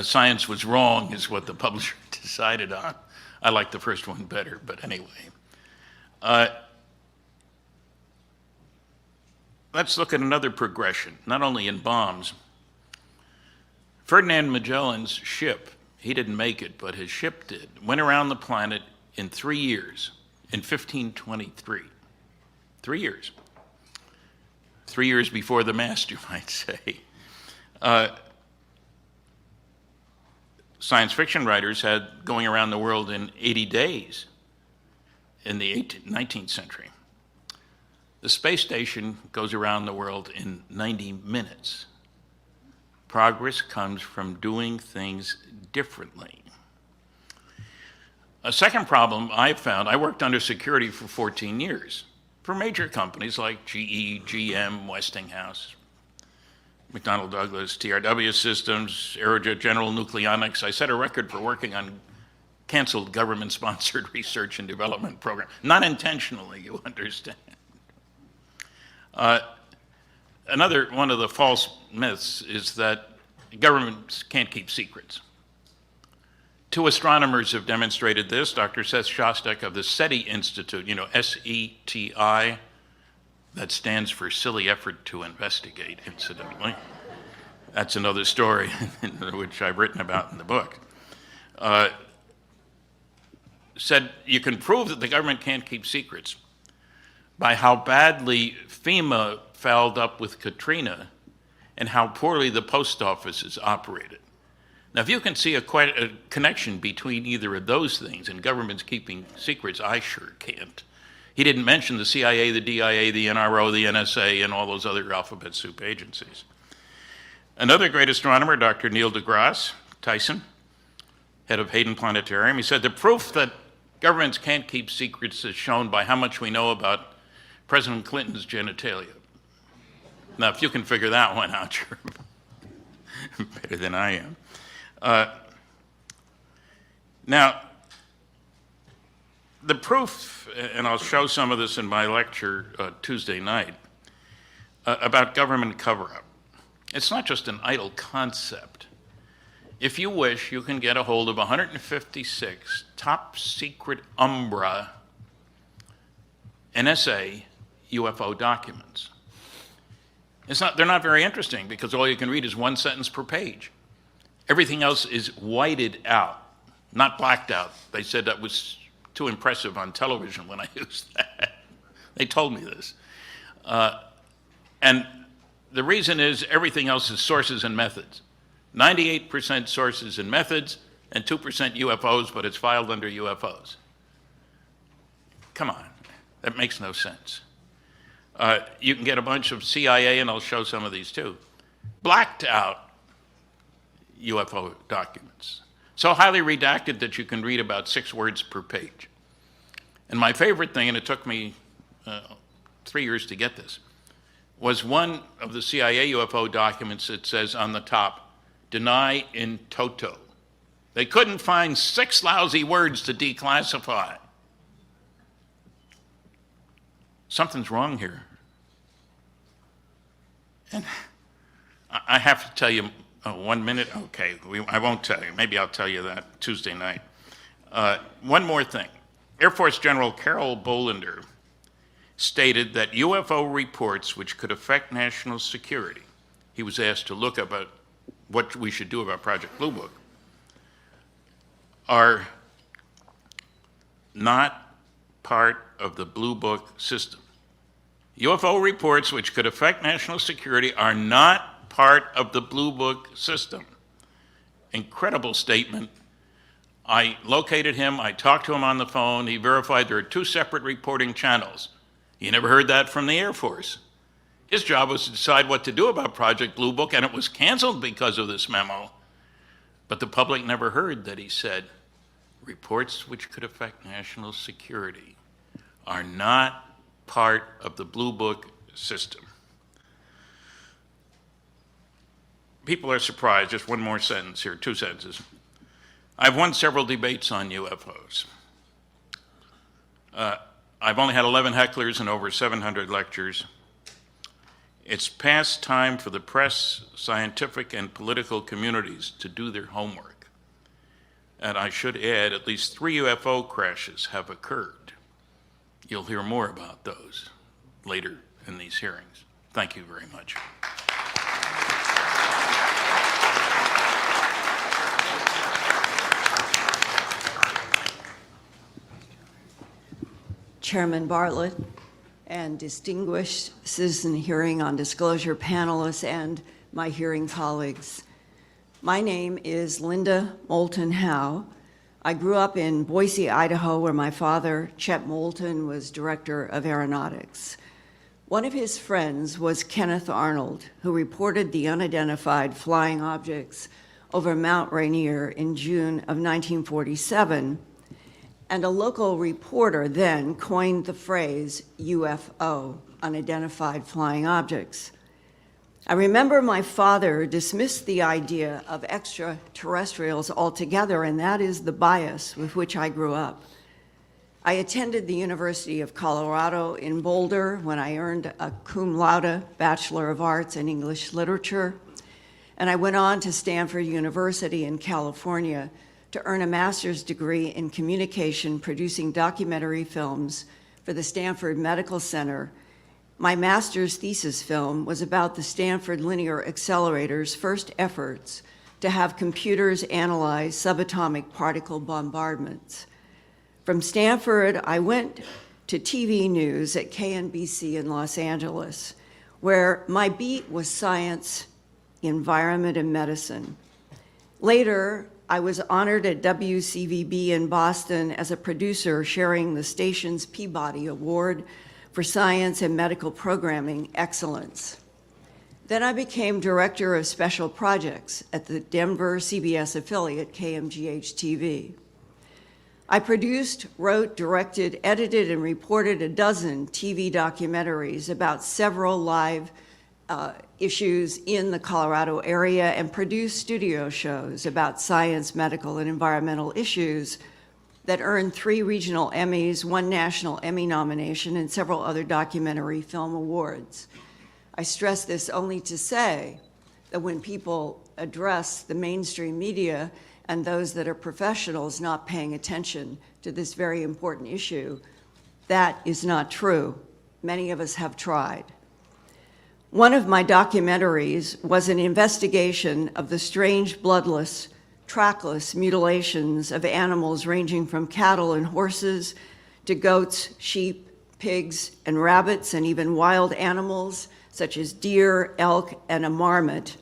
Science Was Wrong is what the publisher decided on. I like the first one better, but anyway. Let's look at another progression, not only in bombs. Ferdinand Magellan's ship, he didn't make it, but his ship did, went around the planet in 3 years, in 1523. 3 years. 3 years before the mast, you might say. Science fiction writers had going around the world in 80 days in the 19th century. The space station goes around the world in 90 minutes. Progress comes from doing things differently. A second problem I found, I worked under security for 14 years for major companies like GE, GM, Westinghouse, McDonnell Douglas, TRW Systems, Aerojet General Nucleonics. I set a record for working on canceled government-sponsored research and development program. Not intentionally, you understand. Another one of the false myths is that governments can't keep secrets. 2 astronomers have demonstrated this. Dr. Seth Shostak of the SETI Institute, you know, SETI, that stands for Silly Effort to Investigate, incidentally. That's another story which I've written about in the book. Said you can prove that the government can't keep secrets by how badly FEMA fouled up with Katrina and how poorly the post offices operated. Now, if you can see a connection between either of those things and governments keeping secrets, I sure can't. He didn't mention the CIA, the DIA, the NRO, the NSA, and all those other alphabet soup agencies. Another great astronomer, Dr. Neil deGrasse Tyson, head of Hayden Planetarium, he said the proof that governments can't keep secrets is shown by how much we know about President Clinton's genitalia. Now, if you can figure that one out, you're better than I am. Now, the proof, and I'll show some of this in my lecture Tuesday night, about government cover-up. It's not just an idle concept. If you wish, you can get a hold of 156 top-secret Umbra NSA UFO documents. They're not very interesting because all you can read is one sentence per page. Everything else is whited out, not blacked out. They said that was too impressive on television when I used that. They told me this. And the reason is everything else is sources and methods. 98% sources and methods and 2% UFOs, but it's filed under UFOs. Come on, that makes no sense. You can get a bunch of CIA, and I'll show some of these too, blacked out UFO documents. so highly redacted that you can read about 6 words per page. And my favorite thing, and it took me 3 years to get this, was one of the CIA UFO documents that says on the top, deny in toto. They couldn't find 6 lousy words to declassify. Something's wrong here. And I have to tell you, 1 minute? Okay, I won't tell you. Maybe I'll tell you that Tuesday night. One more thing. Air Force General Carol Bolender stated that UFO reports which could affect national security, he was asked to look about what we should do about Project Blue Book, are not part of the Blue Book system. UFO reports which could affect national security are not part of the Blue Book system. Incredible statement. I located him, I talked to him on the phone, he verified there are 2 separate reporting channels. He never heard that from the Air Force. His job was to decide what to do about Project Blue Book, and it was canceled because of this memo. But the public never heard that he said, reports which could affect national security are not part of the Blue Book system. People are surprised. Just one more sentence here, 2 sentences. I've won several debates on UFOs. I've only had 11 hecklers and over 700 lectures. It's past time for the press, scientific, and political communities to do their homework. And I should add, at least 3 UFO crashes have occurred. You'll hear more about those later in these hearings. Thank you very much. Chairman Bartlett and distinguished citizen hearing on disclosure panelists and my hearing colleagues. My name is Linda Moulton Howe. I grew up in Boise, Idaho, where my father, Chet Moulton, was director of aeronautics. One of his friends was Kenneth Arnold, who reported the unidentified flying objects over Mount Rainier in June of 1947, and a local reporter then coined the phrase UFO, unidentified flying objects. I remember my father dismissed the idea of extraterrestrials altogether, and that is the bias with which I grew up. I attended the University of Colorado in Boulder when I earned a cum laude Bachelor of Arts in English Literature, and I went on to Stanford University in California to earn a master's degree in communication, producing documentary films for the Stanford Medical Center. My master's thesis film was about the Stanford Linear Accelerator's first efforts to have computers analyze subatomic particle bombardments. From Stanford, I went to TV news at KNBC in Los Angeles, where my beat was science, environment, and medicine. Later, I was honored at WCVB in Boston as a producer, sharing the station's Peabody Award for Science and Medical Programming Excellence. Then I became Director of Special Projects at the Denver CBS affiliate, KMGH-TV. I produced, wrote, directed, edited, and reported a dozen TV documentaries about several live issues in the Colorado area and produced studio shows about science, medical, and environmental issues that earned 3 regional Emmys, 1 national Emmy nomination, and several other documentary film awards. I stress this only to say that when people address the mainstream media and those that are professionals not paying attention to this very important issue, that is not true. Many of us have tried. One of my documentaries was an investigation of the strange bloodless, trackless mutilations of animals ranging from cattle and horses to goats, sheep, pigs, and rabbits, and even wild animals such as deer, elk, and a marmot.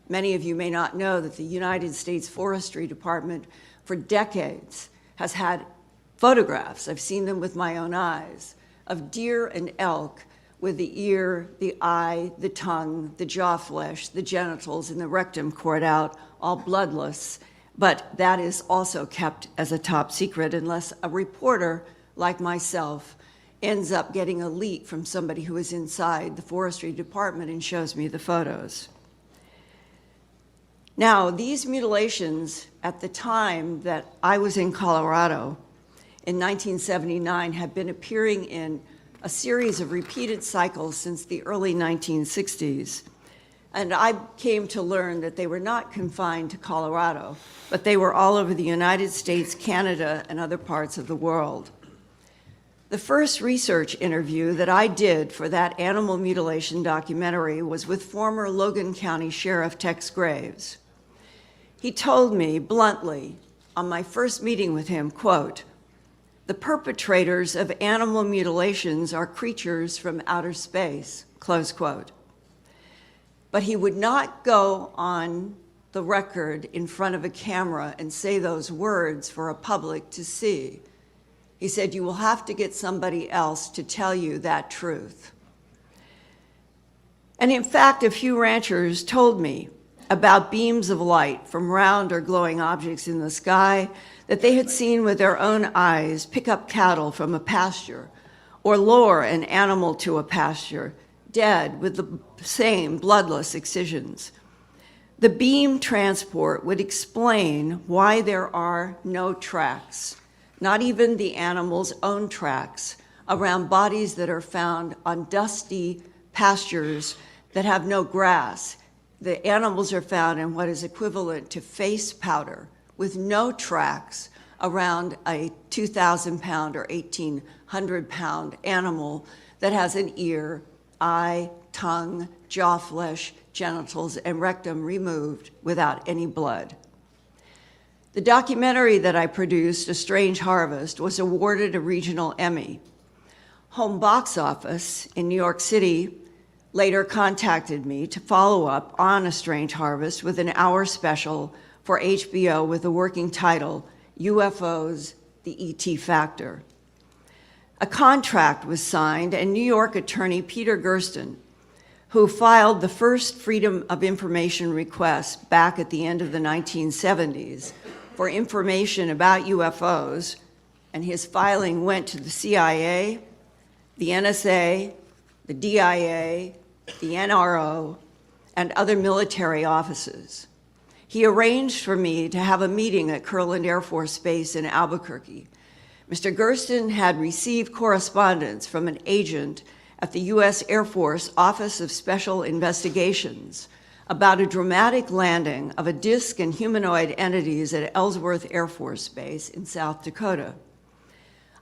Many of you may not know that the United States Forestry Department for decades has had photographs, I've seen them with my own eyes, of deer and elk with the ear, the eye, the tongue, the jaw flesh, the genitals, and the rectum cord out, all bloodless, but that is also kept as a top secret unless a reporter like myself ends up getting a leak from somebody who is inside the forestry department and shows me the photos. Now, these mutilations at the time that I was in Colorado in 1979 have been appearing in a series of repeated cycles since the early 1960s. And I came to learn that they were not confined to Colorado, but they were all over the United States, Canada, and other parts of the world. The first research interview that I did for that animal mutilation documentary was with former Logan County Sheriff Tex Graves. He told me bluntly on my first meeting with him, quote, "The perpetrators of animal mutilations are creatures from outer space," close quote. But he would not go on the record in front of a camera and say those words for a public to see. He said, "You will have to get somebody else to tell you that truth." And in fact, a few ranchers told me about beams of light from round or glowing objects in the sky that they had seen with their own eyes pick up cattle from a pasture or lure an animal to a pasture, dead with the same bloodless excisions. The beam transport would explain why there are no tracks, not even the animal's own tracks, around bodies that are found on dusty pastures that have no grass. The animals are found in what is equivalent to face powder with no tracks around a 2,000-pound or 1,800-pound animal that has an ear, eye, tongue, jaw flesh, genitals, and rectum removed without any blood. The documentary that I produced, A Strange Harvest, was awarded a regional Emmy. Home Box Office in New York City later contacted me to follow up on A Strange Harvest with an hour special for HBO with the working title, UFOs, the ET Factor. A contract was signed, and New York attorney Peter Gersten, who filed the first Freedom of Information request back at the end of the 1970s for information about UFOs, and his filing went to the CIA, the NSA, the DIA, the NRO, and other military offices. He arranged for me to have a meeting at Kirtland Air Force Base in Albuquerque. Mr. Gersten had received correspondence from an agent at the U.S. Air Force Office of Special Investigations about a dramatic landing of a disc and humanoid entities at Ellsworth Air Force Base in South Dakota.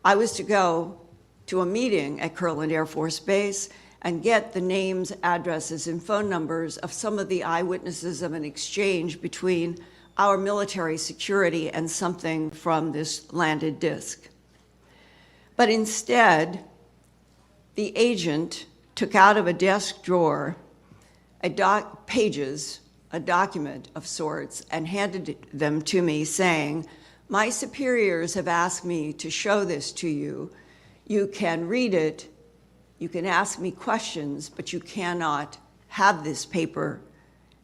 I was to go to a meeting at Kirtland Air Force Base and get the names, addresses, and phone numbers of some of the eyewitnesses of an exchange between our military security and something from this landed disc. But instead, the agent took out of a desk drawer a document of sorts, and handed them to me saying, "My superiors have asked me to show this to you. You can read it, you can ask me questions, but you cannot have this paper,"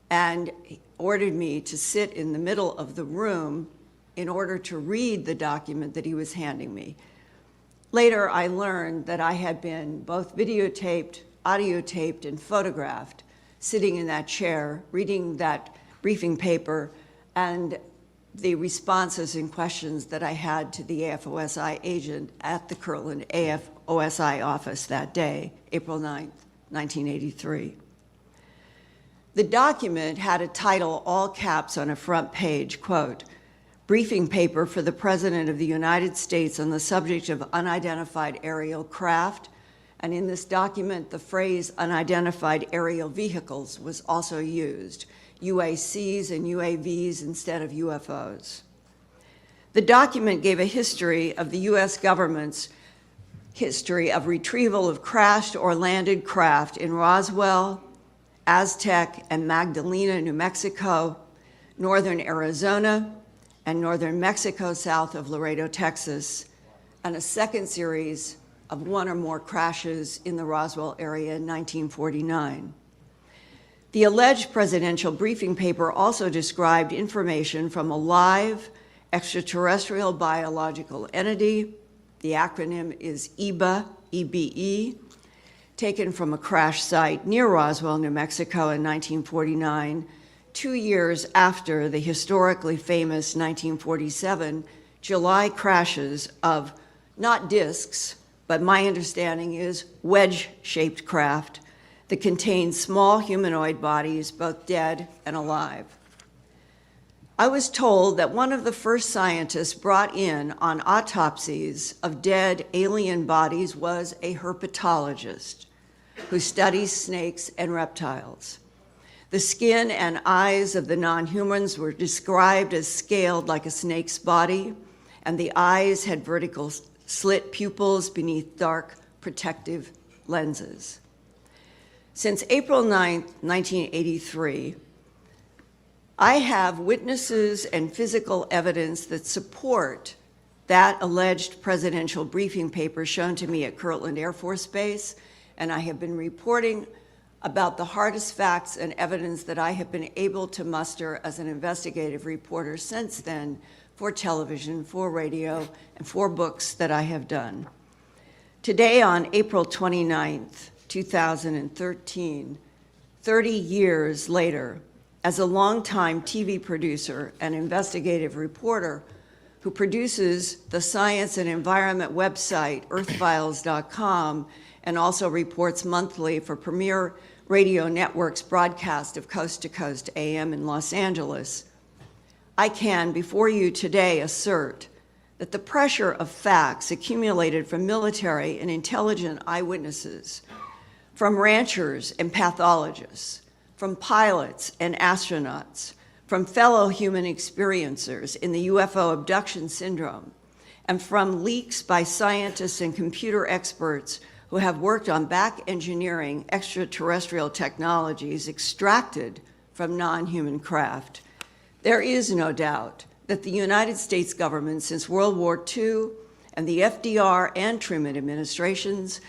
and ordered me to sit in the middle of the room in order to read the document that he was handing me. Later, I learned that I had been both videotaped, audiotaped, and photographed sitting in that chair, reading that briefing paper, and the responses and questions that I had to the AFOSI agent at the Kirtland AFOSI office that day, April 9th, 1983. The document had a title, all caps on a front page, quote, "Briefing paper for the President of the United States on the subject of unidentified aerial craft." And in this document, the phrase unidentified aerial vehicles was also used, UACs and UAVs instead of UFOs. The document gave a history of the US government's history of retrieval of crashed or landed craft in Roswell, Aztec, and Magdalena, New Mexico, northern Arizona, and northern Mexico south of Laredo, Texas, and a second series of one or more crashes in the Roswell area in 1949. The alleged presidential briefing paper also described information from a live extraterrestrial biological entity. The acronym is EBE, EBE, taken from a crash site near Roswell, New Mexico in 1949, 2 years after the historically famous 1947 July crashes of not disks, but my understanding is wedge-shaped craft that contained small humanoid bodies, both dead and alive. I was told that one of the first scientists brought in on autopsies of dead alien bodies was a herpetologist who studies snakes and reptiles. The skin and eyes of the non-humans were described as scaled like a snake's body, and the eyes had vertical slit pupils beneath dark protective lenses. Since April 9, 1983, I have witnesses and physical evidence that support that alleged presidential briefing paper shown to me at Kirtland Air Force Base, and I have been reporting about the hardest facts and evidence that I have been able to muster as an investigative reporter since then for television, for radio, and for books that I have done. Today, on April 29th, 2013, 30 years later, as a longtime TV producer and investigative reporter who produces the science and environment website, earthfiles.com, and also reports monthly for Premier Radio Network's broadcast of Coast to Coast AM in Los Angeles, I can, before you today, assert that the pressure of facts accumulated from military and intelligent eyewitnesses, from ranchers and pathologists, from pilots and astronauts, from fellow human experiencers in the UFO abduction syndrome, and from leaks by scientists and computer experts who have worked on back engineering extraterrestrial technologies extracted from non-human craft, there is no doubt that the United States government since World War II and the FDR and Truman administrations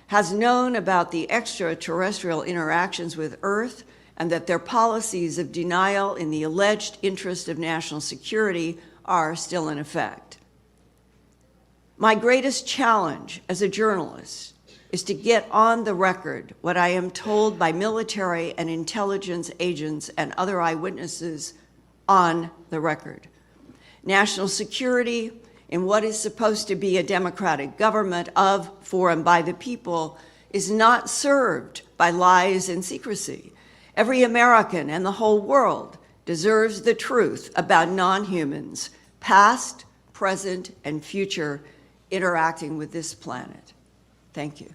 has known about the extraterrestrial interactions with Earth and that their policies of denial in the alleged interest of national security are still in effect. My greatest challenge as a journalist is to get on the record what I am told by military and intelligence agents and other eyewitnesses on the record. National security in what is supposed to be a democratic government of, for, and by the people is not served by lies and secrecy. Every American and the whole world deserves the truth about non-humans, past, present, and future, interacting with this planet. Thank you.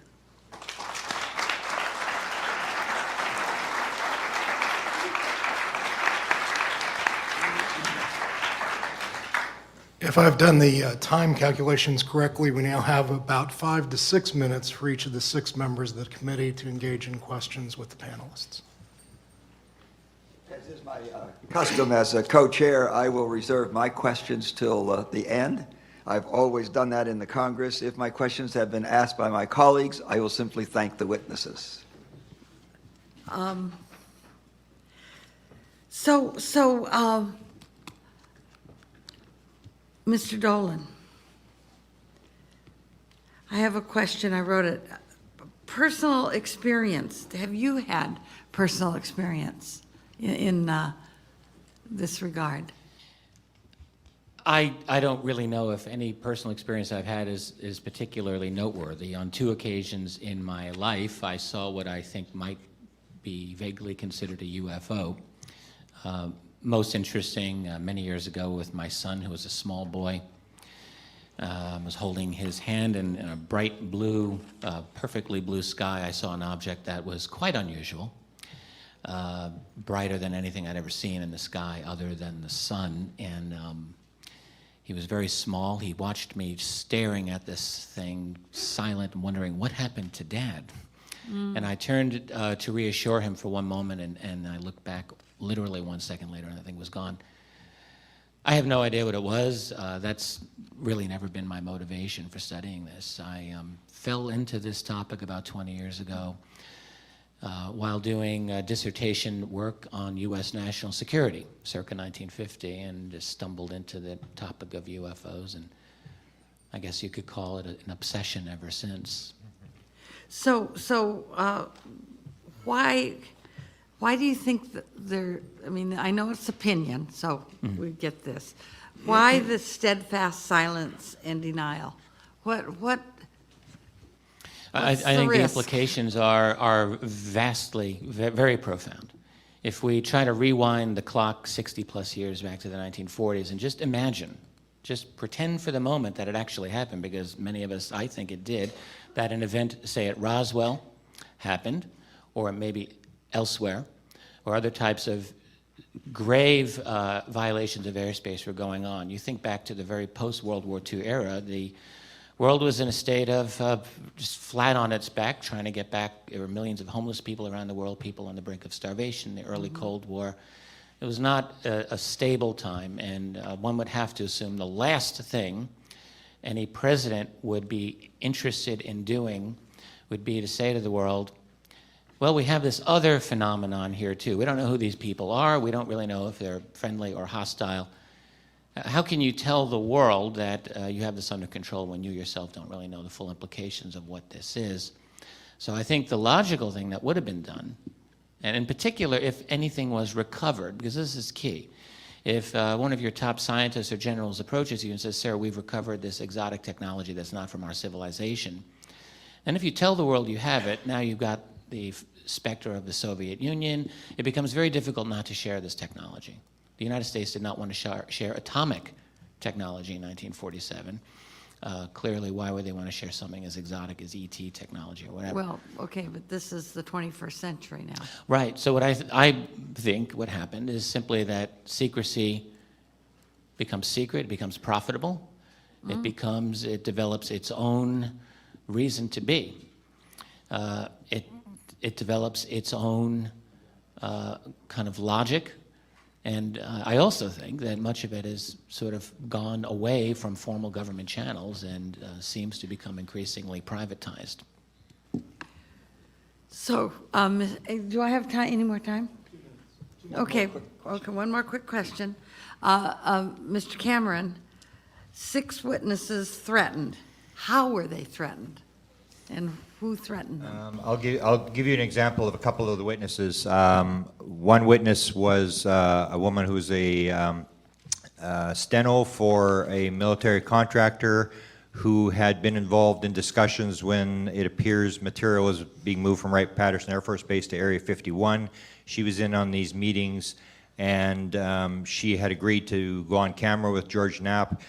If I've done the time calculations correctly, we now have about 5 to 6 minutes for each of the 6 members of the committee to engage in questions with the panelists. As is my custom as a co-chair, I will reserve my questions till the end. I've always done that in the Congress. If my questions have been asked by my colleagues, I will simply thank the witnesses. Mr. Dolan, I have a question. I wrote it. Personal experience. Have you had personal experience in this regard? I don't really know if any personal experience I've had is particularly noteworthy. On 2 occasions in my life, I saw what I think might be vaguely considered a UFO. Most interesting, many years ago with my son, who was a small boy, was holding his hand in a bright blue, perfectly blue sky. I saw an object that was quite unusual, brighter than anything I'd ever seen in the sky other than the sun. And he was very small. He watched me staring at this thing, silent and wondering, what happened to Dad? And I turned to reassure him for one moment, and I looked back literally 1 second later, and the thing was gone. I have no idea what it was. That's really never been my motivation for studying this. I fell into this topic about 20 years ago while doing dissertation work on U.S. national security circa 1950, and just stumbled into the topic of UFOs, and I guess you could call it an obsession ever since. So why do you think that there, I mean, I know it's opinion, so we get this. Why the steadfast silence and denial? What? I What's the think the risk? implications are vastly, very profound. If we try to rewind the clock 60 plus years back to the 1940s and just imagine, just pretend for the moment that it actually happened, because many of us, I think it did, that an event, say at Roswell, happened, or maybe elsewhere, or other types of grave violations of airspace were going on. You think back to the very post-World War II era, the world was in a state of just flat on its back, trying to get back. There were millions of homeless people around the world, people on the brink of starvation, the early Cold War. It was not a stable time, and one would have to assume the last thing any president would be interested in doing would be to say to the world, well, we have this other phenomenon here too. We don't know who these people are. We don't really know if they're friendly or hostile. How can you tell the world that you have this under control when you yourself don't really know the full implications of what this is? So I think the logical thing that would have been done, and in particular if anything was recovered, because this is key, if one of your top scientists or generals approaches you and says, sir, we've recovered this exotic technology that's not from our civilization, and if you tell the world you have it, now you've got the specter of the Soviet Union, it becomes very difficult not to share this technology. The United States did not want to share atomic technology in 1947. Clearly, why would they want to share something as exotic as ET technology or whatever? Well, okay, but this is the 21st century now. Right. So what I think what happened is simply that secrecy becomes secret, it becomes profitable, it develops its own reason to be. It develops its own kind of logic. And I also think that much of it has sort of gone away from formal government channels and seems to become increasingly privatized. So, do I have time, any more time? Okay, one more quick question. Mr. Cameron, 6 witnesses threatened. How were they threatened? And who threatened them? I'll give you an example of a couple of the witnesses. One witness was a woman who was a steno for a military contractor who had been involved in discussions when it appears material was being moved from Wright-Patterson Air Force Base to Area 51. She was in on these meetings, and she had agreed to go on camera with George Knapp.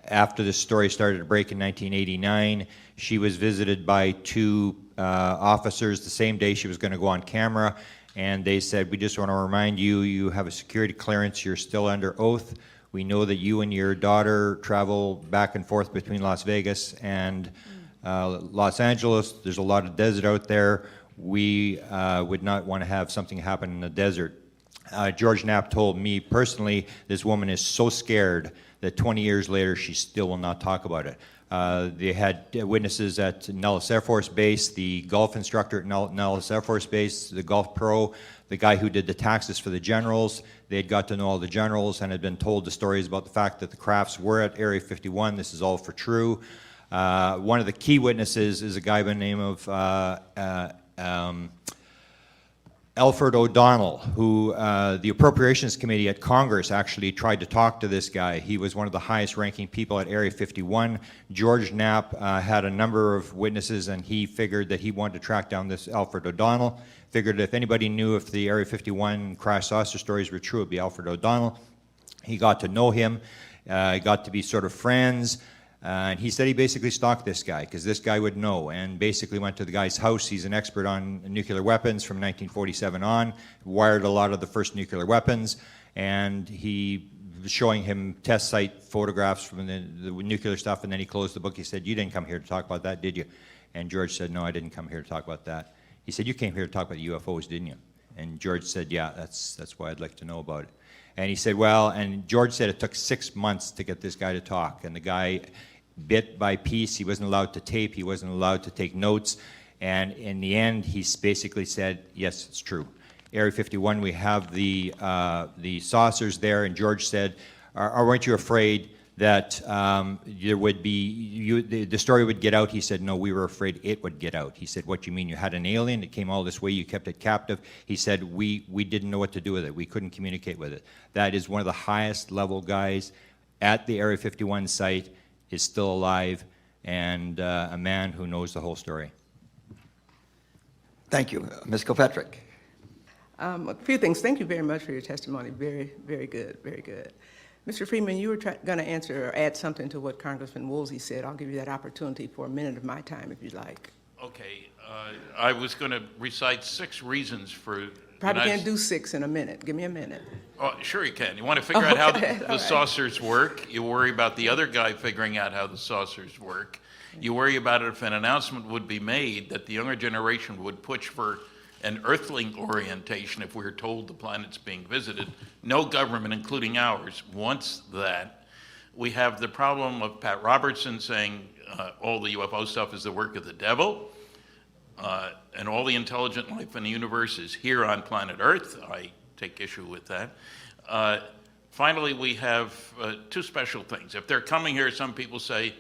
After this story started to break in 1989, she was visited by 2 officers the same day she was going to go on camera, and they said, we just want to remind you, you have a security clearance, you're still under oath. We know that you and your daughter travel back and forth between Las Vegas and Los Angeles. There's a lot of desert out there. We would not want to have something happen in the desert. George Knapp told me personally, this woman is so scared that 20 years later she still will not talk about it. They had witnesses at Nellis Air Force Base, the golf instructor at Nellis Air Force Base, the golf pro, the guy who did the taxes for the generals. They had got to know all the generals and had been told the stories about the fact that the crafts were at Area 51. This is all for true. One of the key witnesses is a guy by the name of Alfred O'Donnell, who the Appropriations Committee at Congress actually tried to talk to this guy. He was one of the highest ranking people at Area 51. George Knapp had a number of witnesses, and he figured that he wanted to track down this Alfred O'Donnell. Figured if anybody knew if the Area 51 crash saucer stories were true, it would be Alfred O'Donnell. He got to know him, got to be sort of friends. And he said he basically stalked this guy because this guy would know, and basically went to the guy's house. He's an expert on nuclear weapons from 1947 on, wired a lot of the first nuclear weapons, and he was showing him test site photographs from the nuclear stuff, and then he closed the book. He said, you didn't come here to talk about that, did you? And George said, no, I didn't come here to talk about that. He said, you came here to talk about UFOs, didn't you? And George said, yeah, that's why I'd like to know about it. And he said, well, and George said it took 6 months to get this guy to talk, and the guy, bit by piece, he wasn't allowed to tape, he wasn't allowed to take notes, And in the end, he's basically said, yes, it's true. Area 51, we have the saucers there, and George said, aren't you afraid that there would be, the story would get out? He said, no, we were afraid it would get out. He said, what do you mean? You had an alien, it came all this way, you kept it captive? He said, we didn't know what to do with it. We couldn't communicate with it. That is one of the highest level guys at the Area 51 site, is still alive, and a man who knows the whole story. Thank you. Ms. Kilpatrick. A few things. Thank you very much for your testimony. Very, very good, very good. Mr. Friedman, you were going to answer or add something to what Congressman Woolsey said. I'll give you that opportunity for a minute of my time if you'd like. Okay, I was going to recite 6 reasons for... Probably can't do 6 in a minute. Give me a minute. Oh, sure you can. You want to figure out how Okay, the all right. saucers work. You worry about the other guy figuring out how the saucers work. You worry about it if an announcement would be made that the younger generation would push for an earthling orientation if we were told the planet's being visited. No government, including ours, wants that. We have the problem of Pat Robertson saying all the UFO stuff is the work of the devil, and all the intelligent life in the universe is here on planet Earth. I take issue with that. Finally, we have 2 special things. If they're coming here, some people say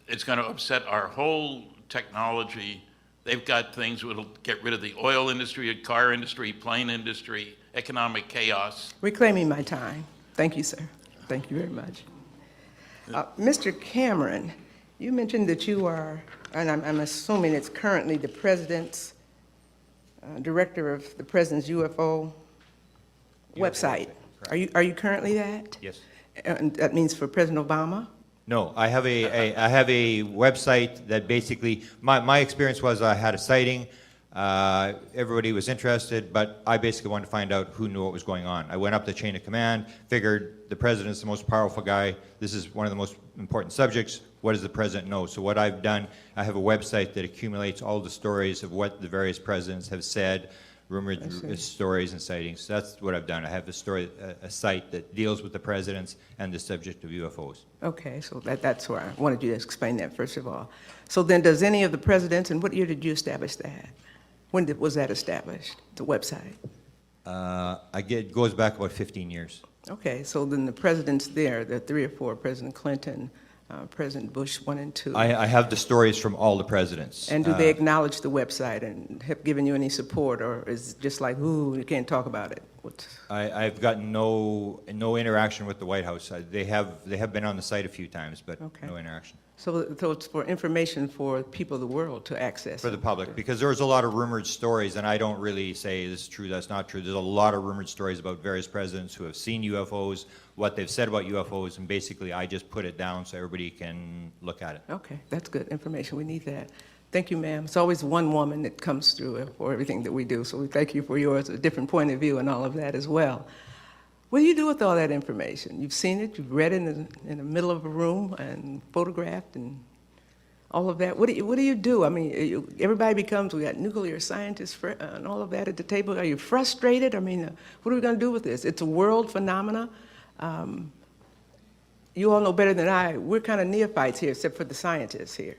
it's going to upset our whole technology. They've got things that will get rid of the oil industry, the car industry, plane industry, economic chaos. Reclaiming my time. Thank you, sir. Thank you very much. Mr. Cameron, you mentioned that you are, and I'm assuming it's currently the president's, director of the president's UFO website. Are you currently that? Yes. And that means for President Obama? No, I have a website that basically, my experience was I had a sighting, everybody was interested, but I basically wanted to find out who knew what was going on. I went up the chain of command, figured the president's the most powerful guy, this is one of the most important subjects, what does the president know? So what I've done, I have a website that accumulates all the stories of what the various presidents have said, rumored stories and sightings. That's what I've done. I have a site that deals with the presidents and the subject of UFOs. Okay, so that's where I wanted you to explain that, first of all. So then does any of the presidents, and what year did you establish that? When was that established, the website? It goes back about 15 years. Okay, so then the presidents there, the 3 or 4, President Clinton, President Bush 1 and 2. I have the stories from all the presidents. And do they acknowledge the website and have given you any support, or is it just like, ooh, you can't talk about it? I've gotten no interaction with the White House. They have been on the site a few times, but Okay. no interaction. So it's for information for people of the world to access. For the public, because there's a lot of rumored stories, and I don't really say this is true, that's not true. There's a lot of rumored stories about various presidents who have seen UFOs, what they've said about UFOs, and basically I just put it down so everybody can look at it. Okay, that's good information. We need that. Thank you, ma'am. It's always one woman that comes through for everything that we do, so we thank you for yours, a different point of view and all of that as well. What do you do with all that information? You've seen it, you've read it in the middle of a room and photographed and all of that. What do you do? I mean, everybody becomes, we got nuclear scientists and all of that at the table. Are you frustrated? I mean, what are we going to do with this? It's a world phenomena. You all know better than I. We're kind of neophytes here, except for the scientists here.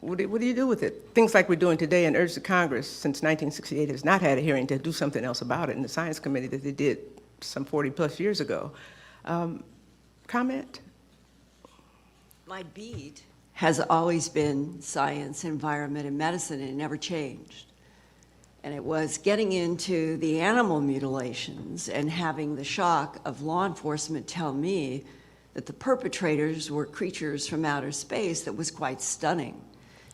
What do you do with it? Things like we're doing today, and urge the Congress, since 1968, has not had a hearing to do something else about it in the Science Committee that they did some 40-plus years ago. Comment? My beat has always been science, environment, and medicine, and it never changed. And it was getting into the animal mutilations and having the shock of law enforcement tell me that the perpetrators were creatures from outer space that was quite stunning.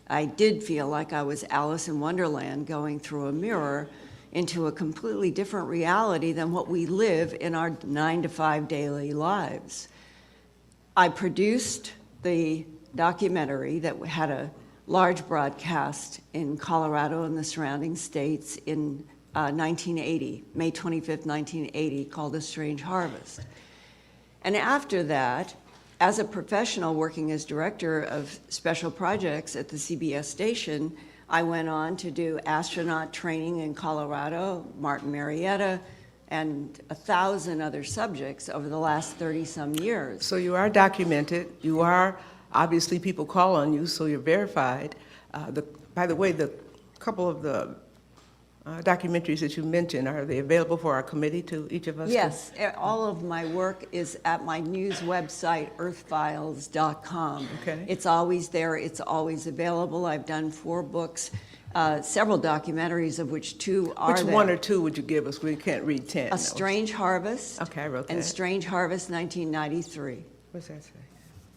I did feel like I was Alice in Wonderland going through a mirror into a completely different reality than what we live in our 9-to-5 daily lives. I produced the documentary that had a large broadcast in Colorado and the surrounding states in 1980, May 25th, 1980, called A Strange Harvest. And after that, as a professional working as director of special projects at the CBS station, I went on to do astronaut training in Colorado, Martin Marietta, and 1,000 other subjects over the last 30-some years. So you are documented. You are, obviously people call on you, so you're verified. The By the way, the couple of the documentaries that you mentioned, are they available for our committee to each of us? Yes, all of my work is at my news website, earthfiles.com. Okay. It's always there, it's always available. I've done 4 books, several documentaries, of which 2 are Which there. one or two would you give us? We can't read 10. A Strange Harvest. Okay, I wrote And that. Strange Harvest 1993. What's that say?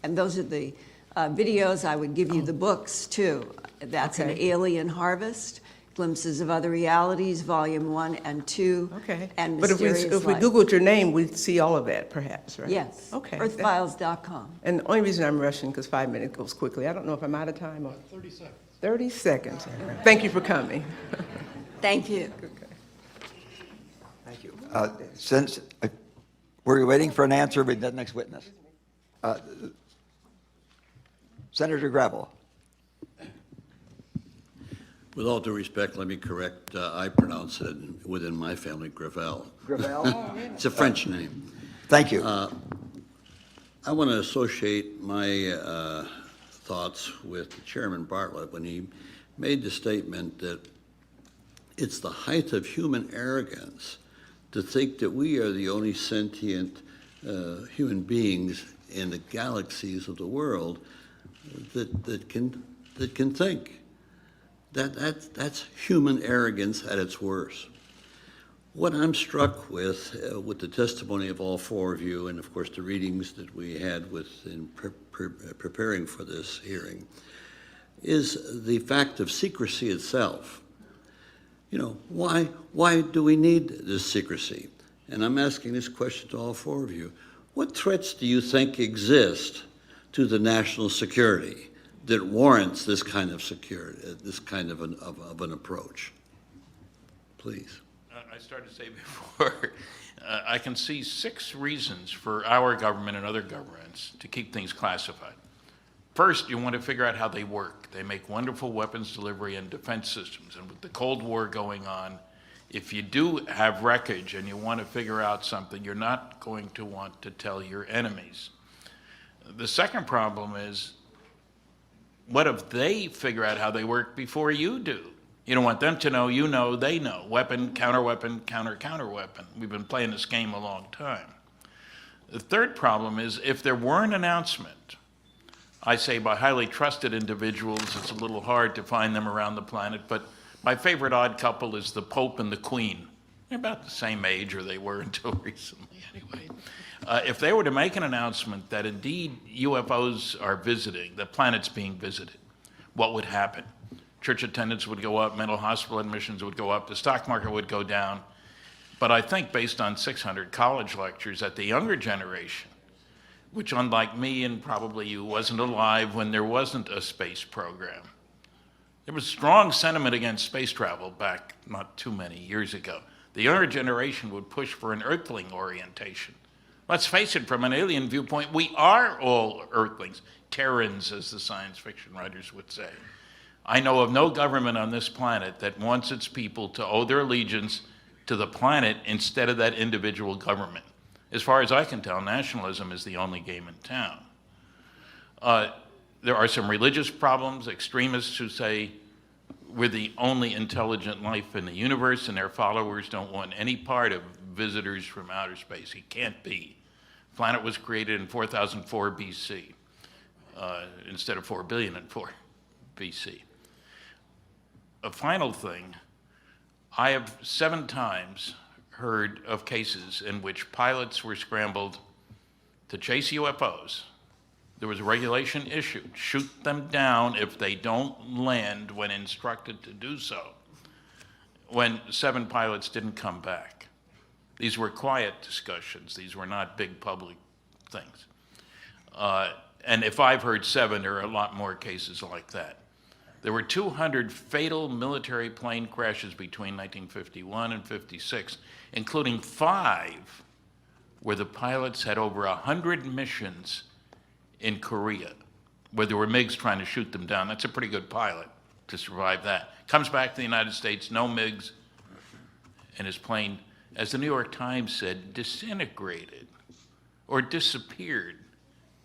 And those are the videos. I would give you the books, too. That's An Okay. Alien Harvest, Glimpses of Other Realities, Volume 1 and 2. Okay. And But if Mysterious we Life. Googled your name, we'd see all of that, perhaps, right? Yes. Okay. Earthfiles.com. And the only reason I'm rushing, because 5 minutes goes quickly, I don't know if I'm out of time or... 30 seconds. 30 seconds. Thank you for coming. Thank you. Thank you. Since, were you waiting for an answer with the next witness? Senator Gravel. With all due respect, let me correct, I pronounce it within my family, Gravel. Gravel? It's a French name. Thank you. I want to associate my thoughts with Chairman Bartlett when he made the statement that it's the height of human arrogance to think that we are the only sentient human beings in the galaxies of the world that can think. That's human arrogance at its worst. What I'm struck with the testimony of all 4 of you, and of course the readings that we had in preparing for this hearing, is the fact of secrecy itself. You know, why do we need this secrecy? And I'm asking this question to all 4 of you. What threats do you think exist to the national security that warrants this kind of security, this kind of an approach? Please. I started to say before, I can see 6 reasons for our government and other governments to keep things classified. First, you want to figure out how they work. They make wonderful weapons delivery and defense systems. And with the Cold War going on, if you do have wreckage and you want to figure out something, you're not going to want to tell your enemies. The second problem is, what if they figure out how they work before you do? You don't want them to know, you know, they know. Weapon, counter-weapon, counter-counter-weapon. We've been playing this game a long time. The third problem is, if there were an announcement, I say by highly trusted individuals, it's a little hard to find them around the planet, but my favorite odd couple is the Pope and the Queen. They're about the same age, or they were until recently anyway. If they were to make an announcement that indeed UFOs are visiting, the planet's being visited, what would happen? Church attendance would go up, mental hospital admissions would go up, the stock market would go down. But I think based on 600 college lectures that the younger generation, which unlike me and probably you wasn't alive when there wasn't a space program, there was strong sentiment against space travel back not too many years ago. The younger generation would push for an Earthling orientation. Let's face it, from an alien viewpoint, we are all Earthlings, Terrans, as the science fiction writers would say. I know of no government on this planet that wants its people to owe their allegiance to the planet instead of that individual government. As far as I can tell, nationalism is the only game in town. There are some religious problems, extremists who say we're the only intelligent life in the universe and their followers don't want any part of visitors from outer space. It can't be. The planet was created in 4004 BC instead of 4 billion in 4 BC. A final thing, I have 7 times heard of cases in which pilots were scrambled to chase UFOs. There was a regulation issued, shoot them down if they don't land when instructed to do so, when 7 pilots didn't come back. These were quiet discussions. These were not big public things. And if I've heard 7, there are a lot more cases like that. There were 200 fatal military plane crashes between 1951 and 56, including 5 where the pilots had over 100 missions in Korea, where there were MiGs trying to shoot them down. That's a pretty good pilot to survive that. Comes back to the United States, no MiGs, and his plane, as the New York Times said, disintegrated or disappeared.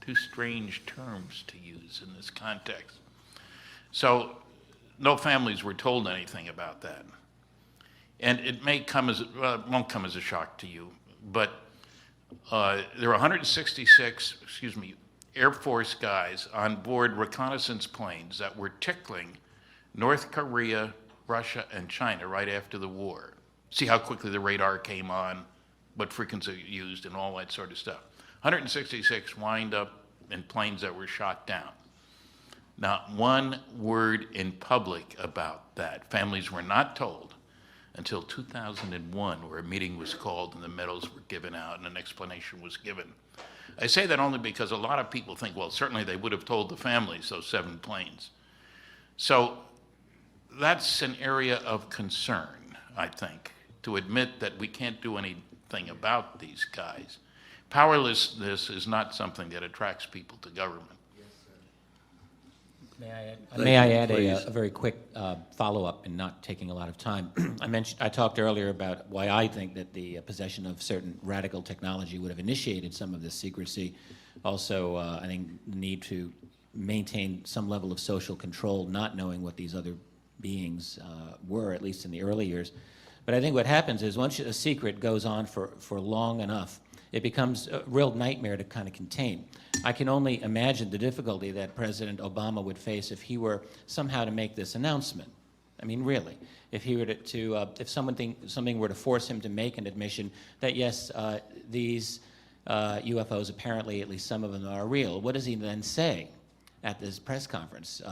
2 strange terms to use in this context. So no families were told anything about that. And it may come as, well, it won't come as a shock to you, but there are 166, Air Force guys on board reconnaissance planes that were tickling North Korea, Russia, and China right after the war. See how quickly the radar came on, what frequency used, and all that sort of stuff. 166 wind up in planes that were shot down. Not one word in public about that. Families were not told until 2001, where a meeting was called and the medals were given out and an explanation was given. I say that only because a lot of people think, well, certainly they would have told the families, those 7 planes. So that's an area of concern, I think, to admit that we can't do anything about these guys. Powerlessness is not something that attracts people to government. May I add a very quick follow-up, and not taking a lot of time. I talked earlier about why I think that the possession of certain radical technology would have initiated some of this secrecy. Also, I think the need to maintain some level of social control, not knowing what these other beings were, at least in the early years. But I think what happens is once a secret goes on for long enough, it becomes a real nightmare to kind of contain. I can only imagine the difficulty that President Obama would face if he were somehow to make this announcement. I mean, really, if he were if something were to force him to make an admission that yes, these UFOs apparently, at least some of them, are real. What does he then say at this press conference?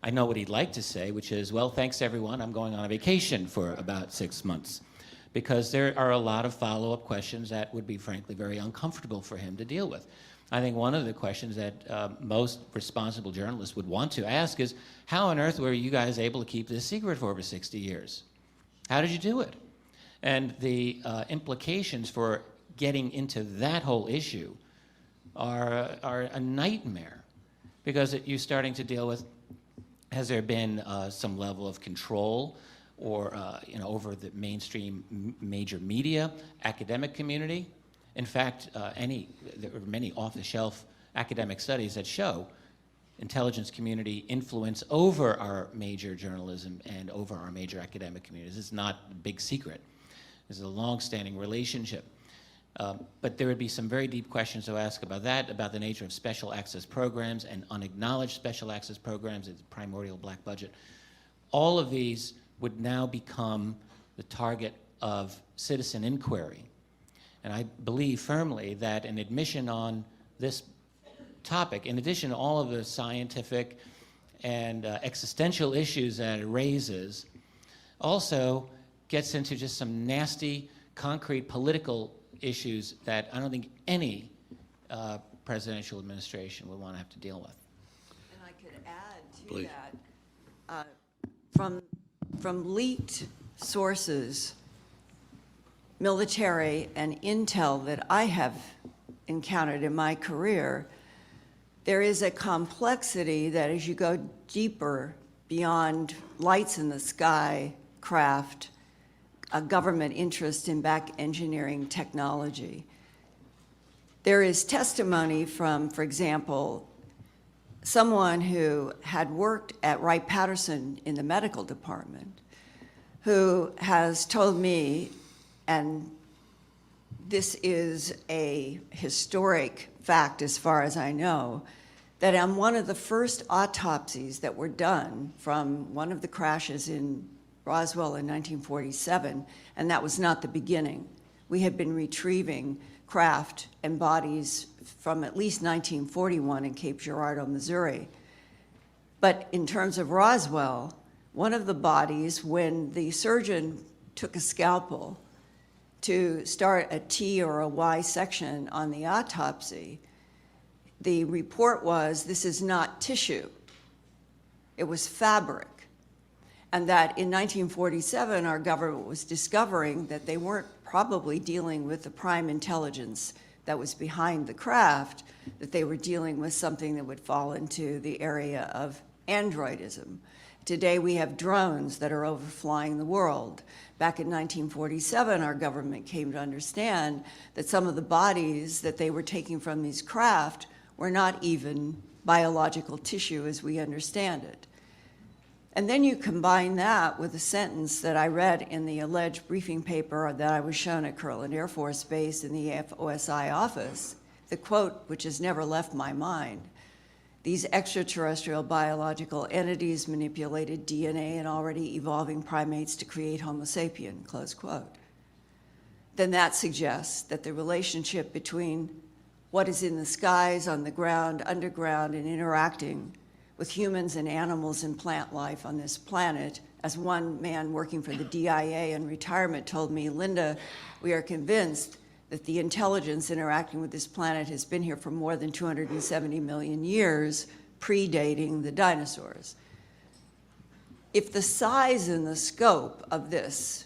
I know what he'd like to say, which is, well, thanks everyone, I'm going on a vacation for about 6 months. Because there are a lot of follow-up questions that would be, frankly, very uncomfortable for him to deal with. I think one of the questions that most responsible journalists would want to ask is, how on earth were you guys able to keep this secret for over 60 years? How did you do it? And the implications for getting into that whole issue are a nightmare, because you're starting to deal with, has there been some level of control or over the mainstream major media, academic community? In fact, there are many off-the-shelf academic studies that show intelligence community influence over our major journalism and over our major academic communities. It's not a big secret. There's a long-standing relationship. But there would be some very deep questions to ask about that, about the nature of special access programs and unacknowledged special access programs, the primordial black budget. All of these would now become the target of citizen inquiry. And I believe firmly that an admission on this topic, in addition to all of the scientific and existential issues that it raises, also gets into just some nasty, concrete political issues that I don't think any presidential administration would want to have to deal with. And I could add to Please. that, from leaked sources, military and intel that I have encountered in my career, there is a complexity that as you go deeper beyond lights in the sky craft, a government interest in back engineering technology. There is testimony from, for example, someone who had worked at Wright-Patterson in the medical department, who has told me, and this is a historic fact as far as I know, that on one of the first autopsies that were done from one of the crashes in Roswell in 1947, and that was not the beginning. We had been retrieving craft and bodies from at least 1941 in Cape Girardeau, Missouri. But in terms of Roswell, one of the bodies, when the surgeon took a scalpel to start a T or a Y section on the autopsy, the report was, this is not tissue, it was fabric. And that in 1947, our government was discovering that they weren't probably dealing with the prime intelligence that was behind the craft, that they were dealing with something that would fall into the area of androidism. Today, we have drones that are overflying the world. Back in 1947, our government came to understand that some of the bodies that they were taking from these craft were not even biological tissue as we understand it. And then you combine that with a sentence that I read in the alleged briefing paper that I was shown at Kirtland Air Force Base in the OSI office, the quote, which has never left my mind: "These extraterrestrial biological entities manipulated DNA in already evolving primates to create Homo sapien," close quote. Then that suggests that the relationship between what is in the skies, on the ground, underground, and interacting with humans and animals and plant life on this planet, as one man working for the DIA in retirement told me, "Linda, we are convinced that the intelligence interacting with this planet has been here for more than 270 million years, predating the dinosaurs." If the size and the scope of this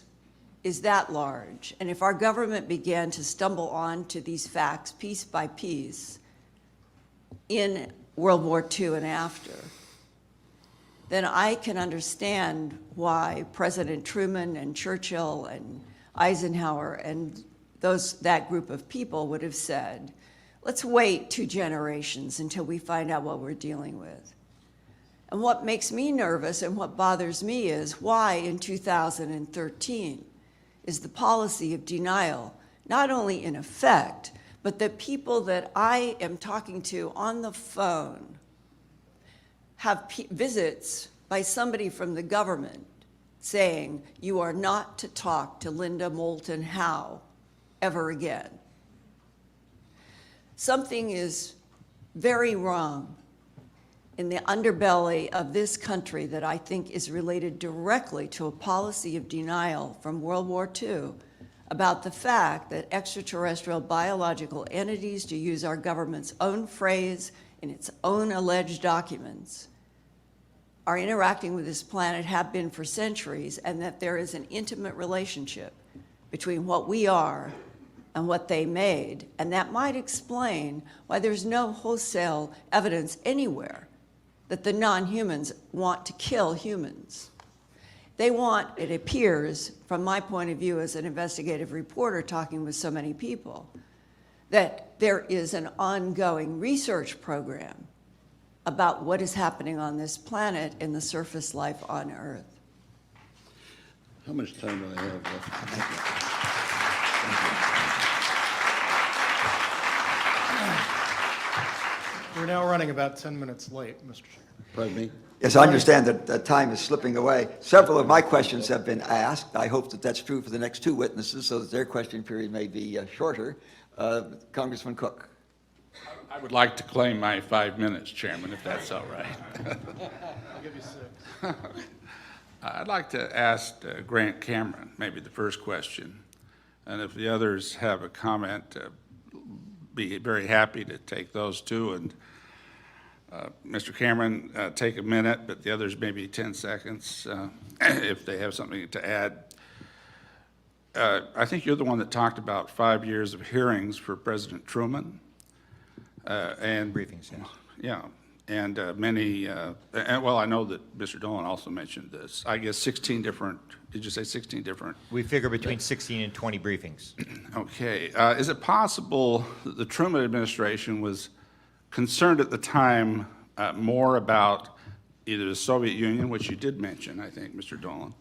is that large, and if our government began to stumble onto these facts piece by piece in World War II and after, then I can understand why President Truman and Churchill and Eisenhower and that group of people would have said, let's wait 2 generations until we find out what we're dealing with. And what makes me nervous and what bothers me is why in 2013 is the policy of denial not only in effect, but the people that I am talking to on the phone have visits by somebody from the government saying, "You are not to talk to Linda Moulton Howe ever again." Something is very wrong in the underbelly of this country that I think is related directly to a policy of denial from World War II about the fact that extraterrestrial biological entities, to use our government's own phrase in its own alleged documents, are interacting with this planet, have been for centuries, and that there is an intimate relationship between what we are and what they made. And that might explain why there's no wholesale evidence anywhere that the non-humans want to kill humans. They want, it appears, from my point of view as an investigative reporter talking with so many people, that there is an ongoing research program about what is happening on this planet and the surface life on Earth. How much time do I have left? We're now running about 10 minutes late, Mr. Chair. Pardon me? Yes, I understand that time is slipping away. Several of my questions have been asked. I hope that that's true for the next 2 witnesses so that their question period may be shorter. Congressman Cook. I would like to claim my 5 minutes, Chairman, if that's all right. I'll give you 6. I'd like to ask Grant Cameron, maybe the first question, and if the others have a comment, be very happy to take those too. And Mr. Cameron, take a minute, but the others maybe 10 seconds if they have something to add. I think you're the one that talked about 5 years of hearings for President Truman. And Briefings, yes. Yeah, and many, and well, I know that Mr. Dolan also mentioned this. I guess 16 different, did you say 16 different? We figure between 16 and 20 briefings. Okay, is it possible that the Truman administration was concerned at the time more about either the Soviet Union, which you did mention, I think, Mr. Dolan,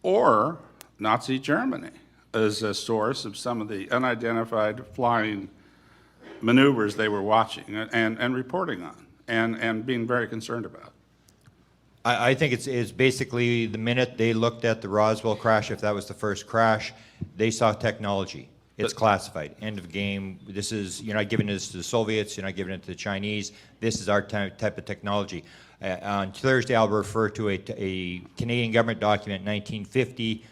or Nazi Germany as a source of some of the unidentified flying maneuvers they were watching and reporting on and being very concerned about? I think it's basically the minute they looked at the Roswell crash, if that was the first crash, they saw technology. It's classified. End of game. This is, you're not giving this to the Soviets, you're not giving it to the Chinese. This is our type of technology. On Thursday, I'll refer to a Canadian government document, 1950,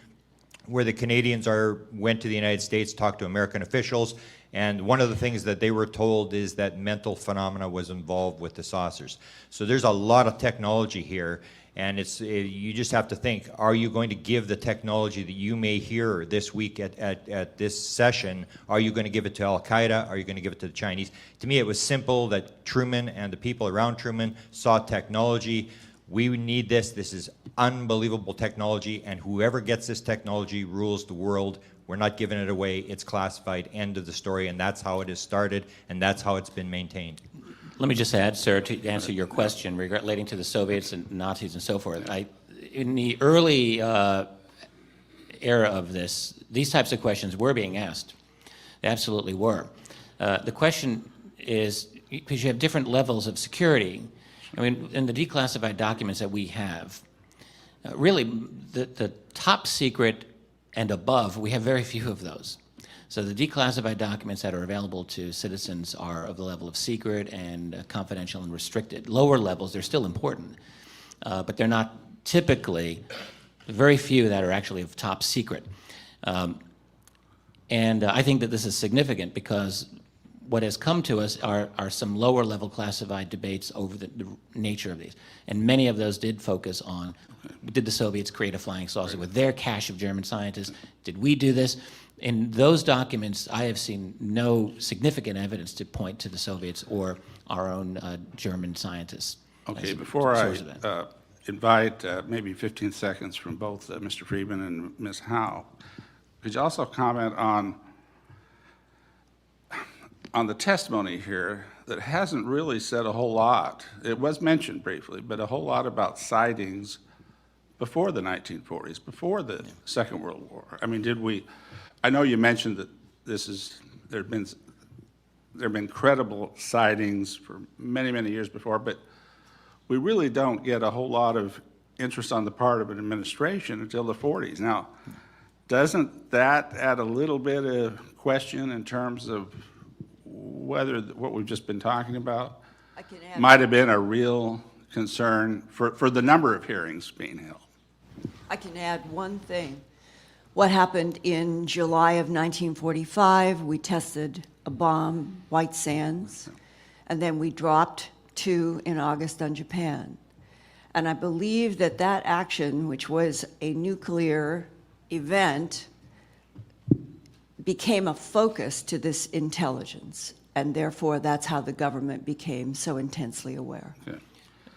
where the Canadians went to the United States, talked to American officials, and one of the things that they were told is that mental phenomena was involved with the saucers. So there's a lot of technology here, and you just have to think, are you going to give the technology that you may hear this week at this session, are you going to give it to Al-Qaeda, are you going to give it to the Chinese? To me, it was simple that Truman and the people around Truman saw technology. We need this. This is unbelievable technology, and whoever gets this technology rules the world. We're not giving it away. It's classified. End of the story, and that's how it has started, and that's how it's been maintained. Let me just add, sir, to answer your question relating to the Soviets and Nazis and so forth. in the early era of this, these types of questions were being asked. They absolutely were. The question is, because you have different levels of security, I mean, in the declassified documents that we have, really, the top secret and above, we have very few of those. So the declassified documents that are available to citizens are of the level of secret and confidential and restricted. Lower levels, they're still important, but they're not typically, very few that are actually of top secret. And I think that this is significant because what has come to us are some lower level classified debates over the nature of these. And many of those did focus on, did the Soviets create a flying saucer with their cache of German scientists? Did we do this? In those documents, I have seen no significant evidence to point to the Soviets or our own German scientists. Okay, before I invite maybe 15 seconds from both Mr. Friedman and Ms. Howe, could you also comment on the testimony here that hasn't really said a whole lot? It was mentioned briefly, but a whole lot about sightings before the 1940s, before the Second World War. I mean, I know you mentioned that there have been credible sightings for many, many years before, but we really don't get a whole lot of interest on the part of an administration until the 40s. Now, doesn't that add a little bit of question in terms of whether what we've just been talking about might have been a real concern for the number of hearings being held? I can add one thing. What happened in July of 1945, we tested a bomb, White Sands, and then we dropped 2 in August on Japan. And I believe that that action, which was a nuclear event, became a focus to this intelligence. And therefore, that's how the government became so intensely aware.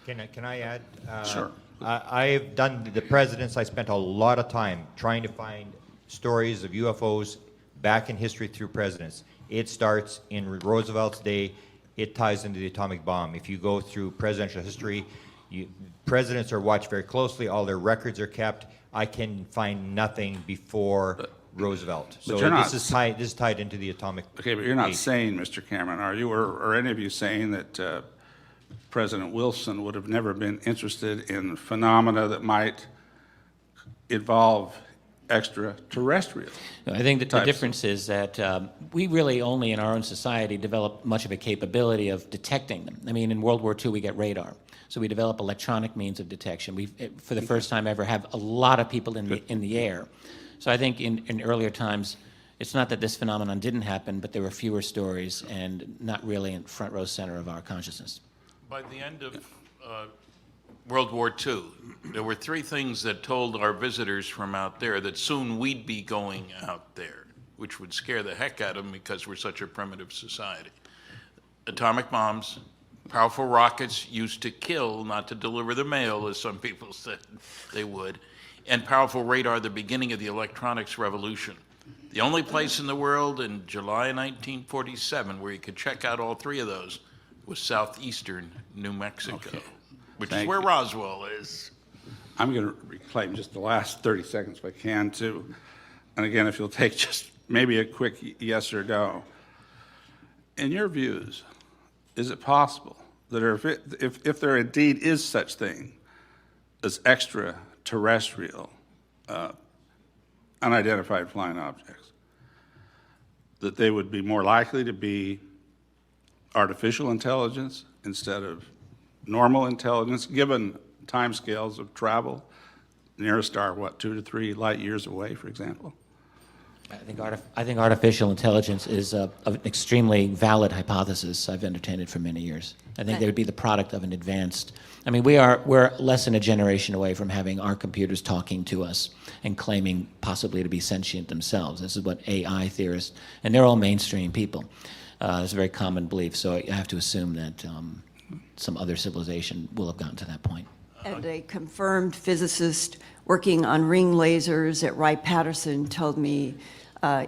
Can I add? Sure. I've done the presidents. I spent a lot of time trying to find stories of UFOs back in history through presidents. It starts in Roosevelt's day. It ties into the atomic bomb. If you go through presidential history, presidents are watched very closely. All their records are kept. I can find nothing before Roosevelt. So this is tied into the atomic. Okay, but you're not age. saying, Mr. Cameron, are you, or any of you saying that President Wilson would have never been interested in phenomena that might involve extraterrestrial? I think that the difference is that we really only in our own society develop much of a capability of detecting them. I mean, in World War II, we get radar. So we develop electronic means of detection. We, for the first time ever, have a lot of people in the air. So I think in earlier times, it's not that this phenomenon didn't happen, but there were fewer stories and not really in front row center of our consciousness. By the end of World War II, there were 3 things that told our visitors from out there that soon we'd be going out there, which would scare the heck out of them because we're such a primitive society. Atomic bombs, powerful rockets used to kill, not to deliver the mail, as some people said they would, and powerful radar, the beginning of the electronics revolution. The only place in the world in July 1947 where you could check out all 3 of those was southeastern New Mexico, which is where Roswell is. I'm going to reclaim just the last 30 seconds if I can, too. And again, if you'll take just maybe a quick yes or no. In your views, is it possible that if there indeed is such thing as extraterrestrial, unidentified flying objects, that they would be more likely to be artificial intelligence instead of normal intelligence, given timescales of travel? Nearest star, what, 2 to 3 light years away, for example? I think artificial intelligence is an extremely valid hypothesis. I've entertained it for many years. I think they would be the product of an advanced. I mean, we're less than a generation away from having our computers talking to us and claiming possibly to be sentient themselves. This is what AI theorists, and they're all mainstream people. It's a very common belief. So I have to assume that some other civilization will have gotten to that point. And a confirmed physicist working on ring lasers at Wright-Patterson told me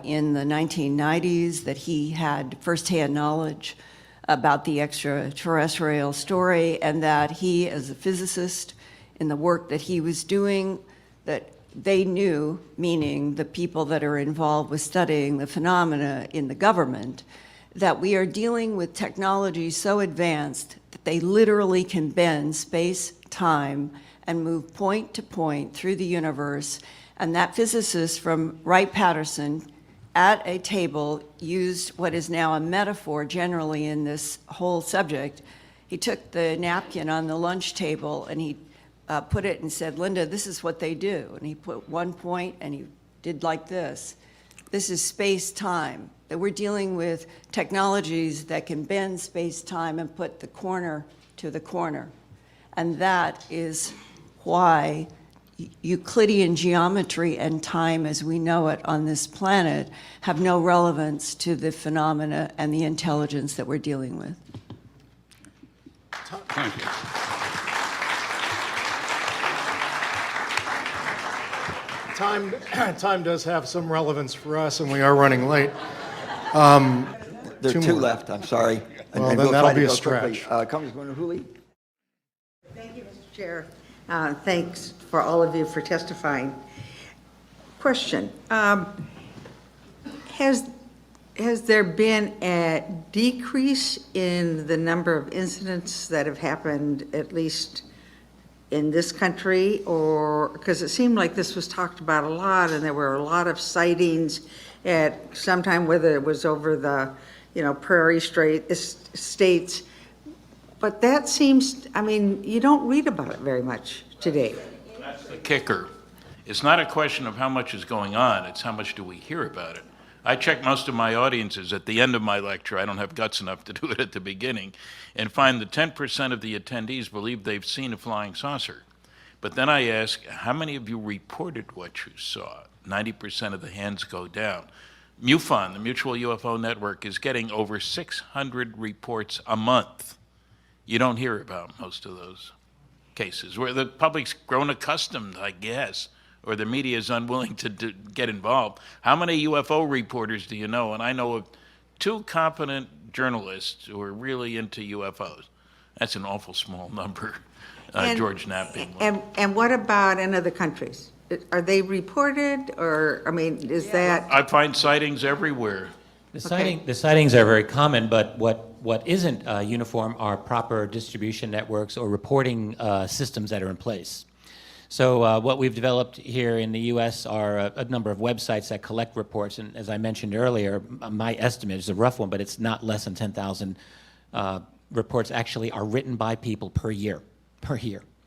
in the 1990s that he had firsthand knowledge about the extraterrestrial story, and that he, as a physicist, in the work that he was doing, that they knew, meaning the people that are involved with studying the phenomena in the government, that we are dealing with technology so advanced that they literally can bend space, time, and move point to point through the universe. And that physicist from Wright-Patterson at a table used what is now a metaphor generally in this whole subject. He took the napkin on the lunch table and he put it and said, Linda, this is what they do. And he put one point and he did like this. This is space-time, that we're dealing with technologies that can bend space-time and put the corner to the corner. And that is why Euclidean geometry and time as we know it on this planet have no relevance to the phenomena and the intelligence that we're dealing with. Thank you. Time does have some relevance for us, and we are running late. There are two more. left, I'm sorry. Well, And then we'll that'll try to be a go quickly. stretch. Congresswoman Hooley? Thank you, Mr. Chair. Thanks for all of you for testifying. Question. Has there been a decrease in the number of incidents that have happened, at least in this country? Or, because it seemed like this was talked about a lot and there were a lot of sightings at some time, whether it was over the, prairie states. But that seems, you don't read about it very much today. That's the kicker. It's not a question of how much is going on, it's how much do we hear about it. I check most of my audiences at the end of my lecture, I don't have guts enough to do it at the beginning, and find that 10% of the attendees believe they've seen a flying saucer. But then I ask, how many of you reported what you saw? 90% of the hands go down. MUFON, the Mutual UFO Network, is getting over 600 reports a month. You don't hear about most of those cases, where the public's grown accustomed, I guess, or the media is unwilling to get involved. How many UFO reporters do you know? And I know of 2 competent journalists who are really into UFOs. That's an awful small number, George Knapp being one. And what about in other countries? Are they reported, or, is that? I find sightings everywhere. The sightings are very common, but what isn't uniform are proper distribution networks or reporting systems that are in place. So what we've developed here in the U.S. are a number of websites that collect reports, and as I mentioned earlier, my estimate is a rough one, but it's not less than 10,000 reports actually are written by people per year,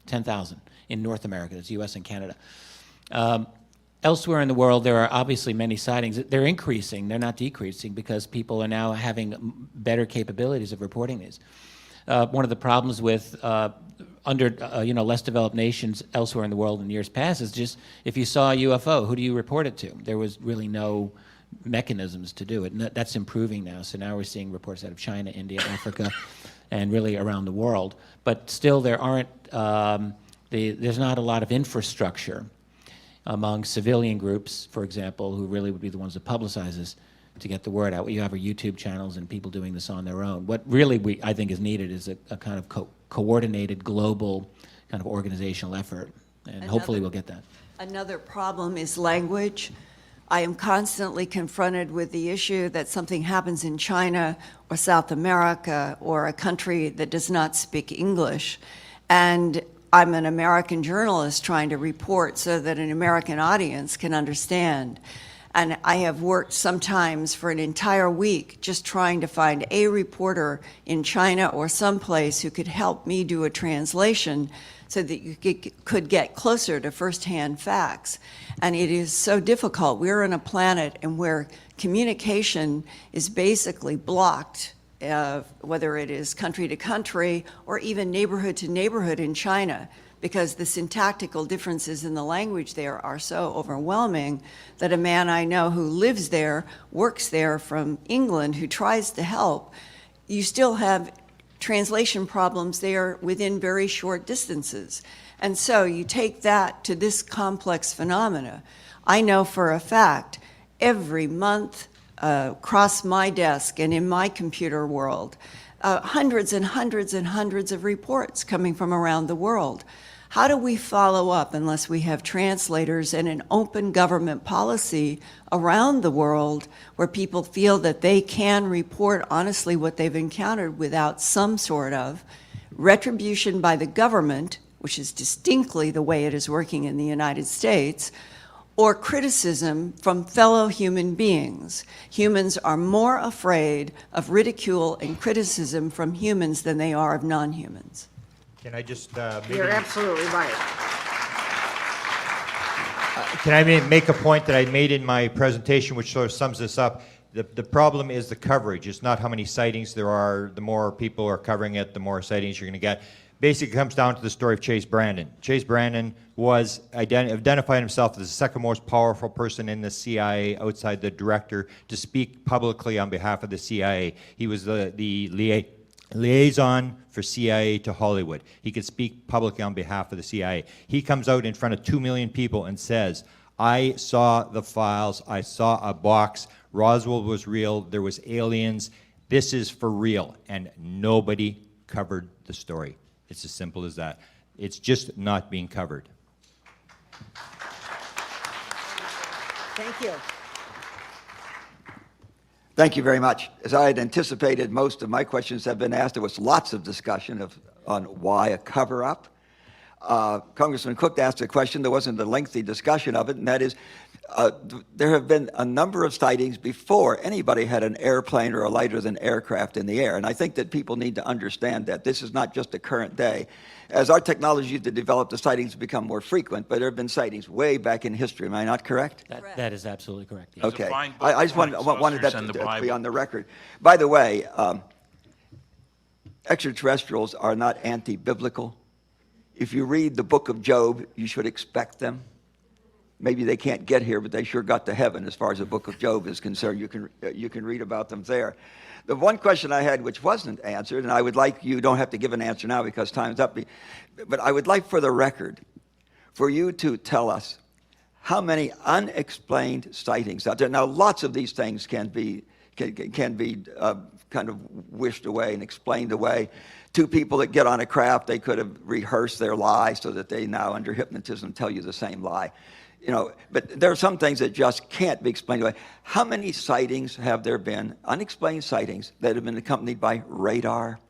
10,000 in North America, that's U.S. and Canada. Elsewhere in the world, there are obviously many sightings. They're increasing, they're not decreasing, because people are now having better capabilities of reporting these. One of the problems with less developed nations elsewhere in the world in years past is just, if you saw a UFO, who do you report it to? There was really no mechanisms to do it, and that's improving now. So now we're seeing reports out of China, India, Africa, and really around the world. But still, there aren't, there's not a lot of infrastructure among civilian groups, for example, who really would be the ones that publicize this, to get the word out. You have our YouTube channels and people doing this on their own. What really I think is needed is a kind of coordinated global kind of organizational effort, and hopefully we'll get that. Another problem is language. I am constantly confronted with the issue that something happens in China or South America or a country that does not speak English, and I'm an American journalist trying to report so that an American audience can understand. And I have worked sometimes for an entire week just trying to find a reporter in China or someplace who could help me do a translation so that you could get closer to firsthand facts. And it is so difficult. We're on a planet and where communication is basically blocked, whether it is country to country or even neighborhood to neighborhood in China, because the syntactical differences in the language there are so overwhelming that a man I know who lives there, works there from England, who tries to help, you still have translation problems there within very short distances. And so you take that to this complex phenomena. I know for a fact, every month across my desk and in my computer world, hundreds and hundreds and hundreds of reports coming from around the world. How do we follow up unless we have translators and an open government policy around the world where people feel that they can report honestly what they've encountered without some sort of retribution by the government, which is distinctly the way it is working in the United States, or criticism from fellow human beings? Humans are more afraid of ridicule and criticism from humans than they are of non-humans. Can I just You're absolutely right. can I make a point that I made in my presentation, which sort of sums this up? The problem is the coverage. It's not how many sightings there are. The more people are covering it, the more sightings you're going to get. Basically, it comes down to the story of Chase Brandon. Chase Brandon was identified himself as the second most powerful person in the CIA outside the director to speak publicly on behalf of the CIA. He was the liaison for CIA to Hollywood. He could speak publicly on behalf of the CIA. He comes out in front of 2 million people and says, I saw the files, I saw a box, Roswell was real, there was aliens, this is for real, and nobody covered the story. It's as simple as that. It's just not being covered. Thank you. Thank you very much. As I had anticipated, most of my questions have been asked. There was lots of discussion on why a cover-up. Congressman Cook asked a question. There wasn't a lengthy discussion of it, and that is, there have been a number of sightings before anybody had an airplane or a lighter-than aircraft in the air. And I think that people need to understand that this is not just a current day. As our technology to develop, the sightings become more frequent, but there have been sightings way back in history. Am I not correct? That is absolutely correct. Yes. Okay. fine book I just on wanted that Ghostbusters and the to be Bible. on the record. By the way, extraterrestrials are not anti-biblical. If you read the book of Job, you should expect them. Maybe they can't get here, but they sure got to heaven as far as the book of Job is concerned. You can read about them there. The one question I had which wasn't answered, and I would like, you don't have to give an answer now because time's up, but I would like for the record for you to tell us how many unexplained sightings out there. Now, lots of these things can be kind of wished away and explained away. Two people that get on a craft, they could have rehearsed their lie so that they now, under hypnotism, tell you the same lie. You know, but there are some things that just can't be explained away. How many sightings have there been, unexplained sightings, that have been accompanied by radar?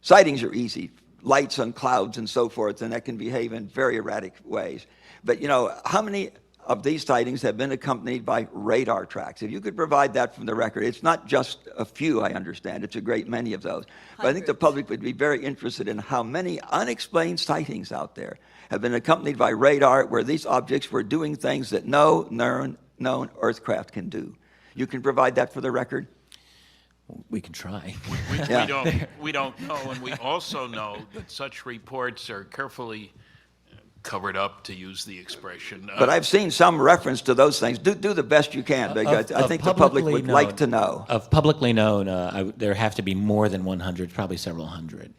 Sightings are easy, lights on clouds and so forth, and that can behave in very erratic ways. But, you know, how many of these sightings have been accompanied by radar tracks? If you could provide that from the record, it's not just a few, I understand, it's a great many of those. But I think the public would be very interested in how many unexplained sightings out there have been accompanied by radar where these objects were doing things that no known earthcraft can do. You can provide that for the record? We can try. We don't know, and we also know that such reports are carefully covered up, to use the expression. But I've seen some reference to those things. Do the best you can, because I think the public would like to know. Of publicly known, there have to be more than 100, probably several hundred,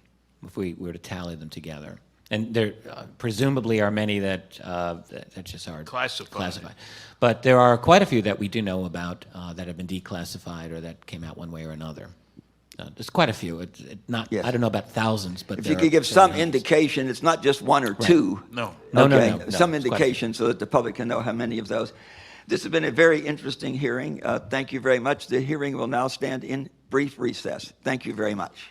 if we were to tally them together. And there presumably are many that just are classified. But there are quite a few that we do know about that have been declassified or that came out one way or another. There's quite a few. I don't know about thousands, but if you could give some indication, it's not just one or two. No. Some indication so that the public can know how many of those. This has been a very interesting hearing. Thank you very much. The hearing will now stand in brief recess. Thank you very much.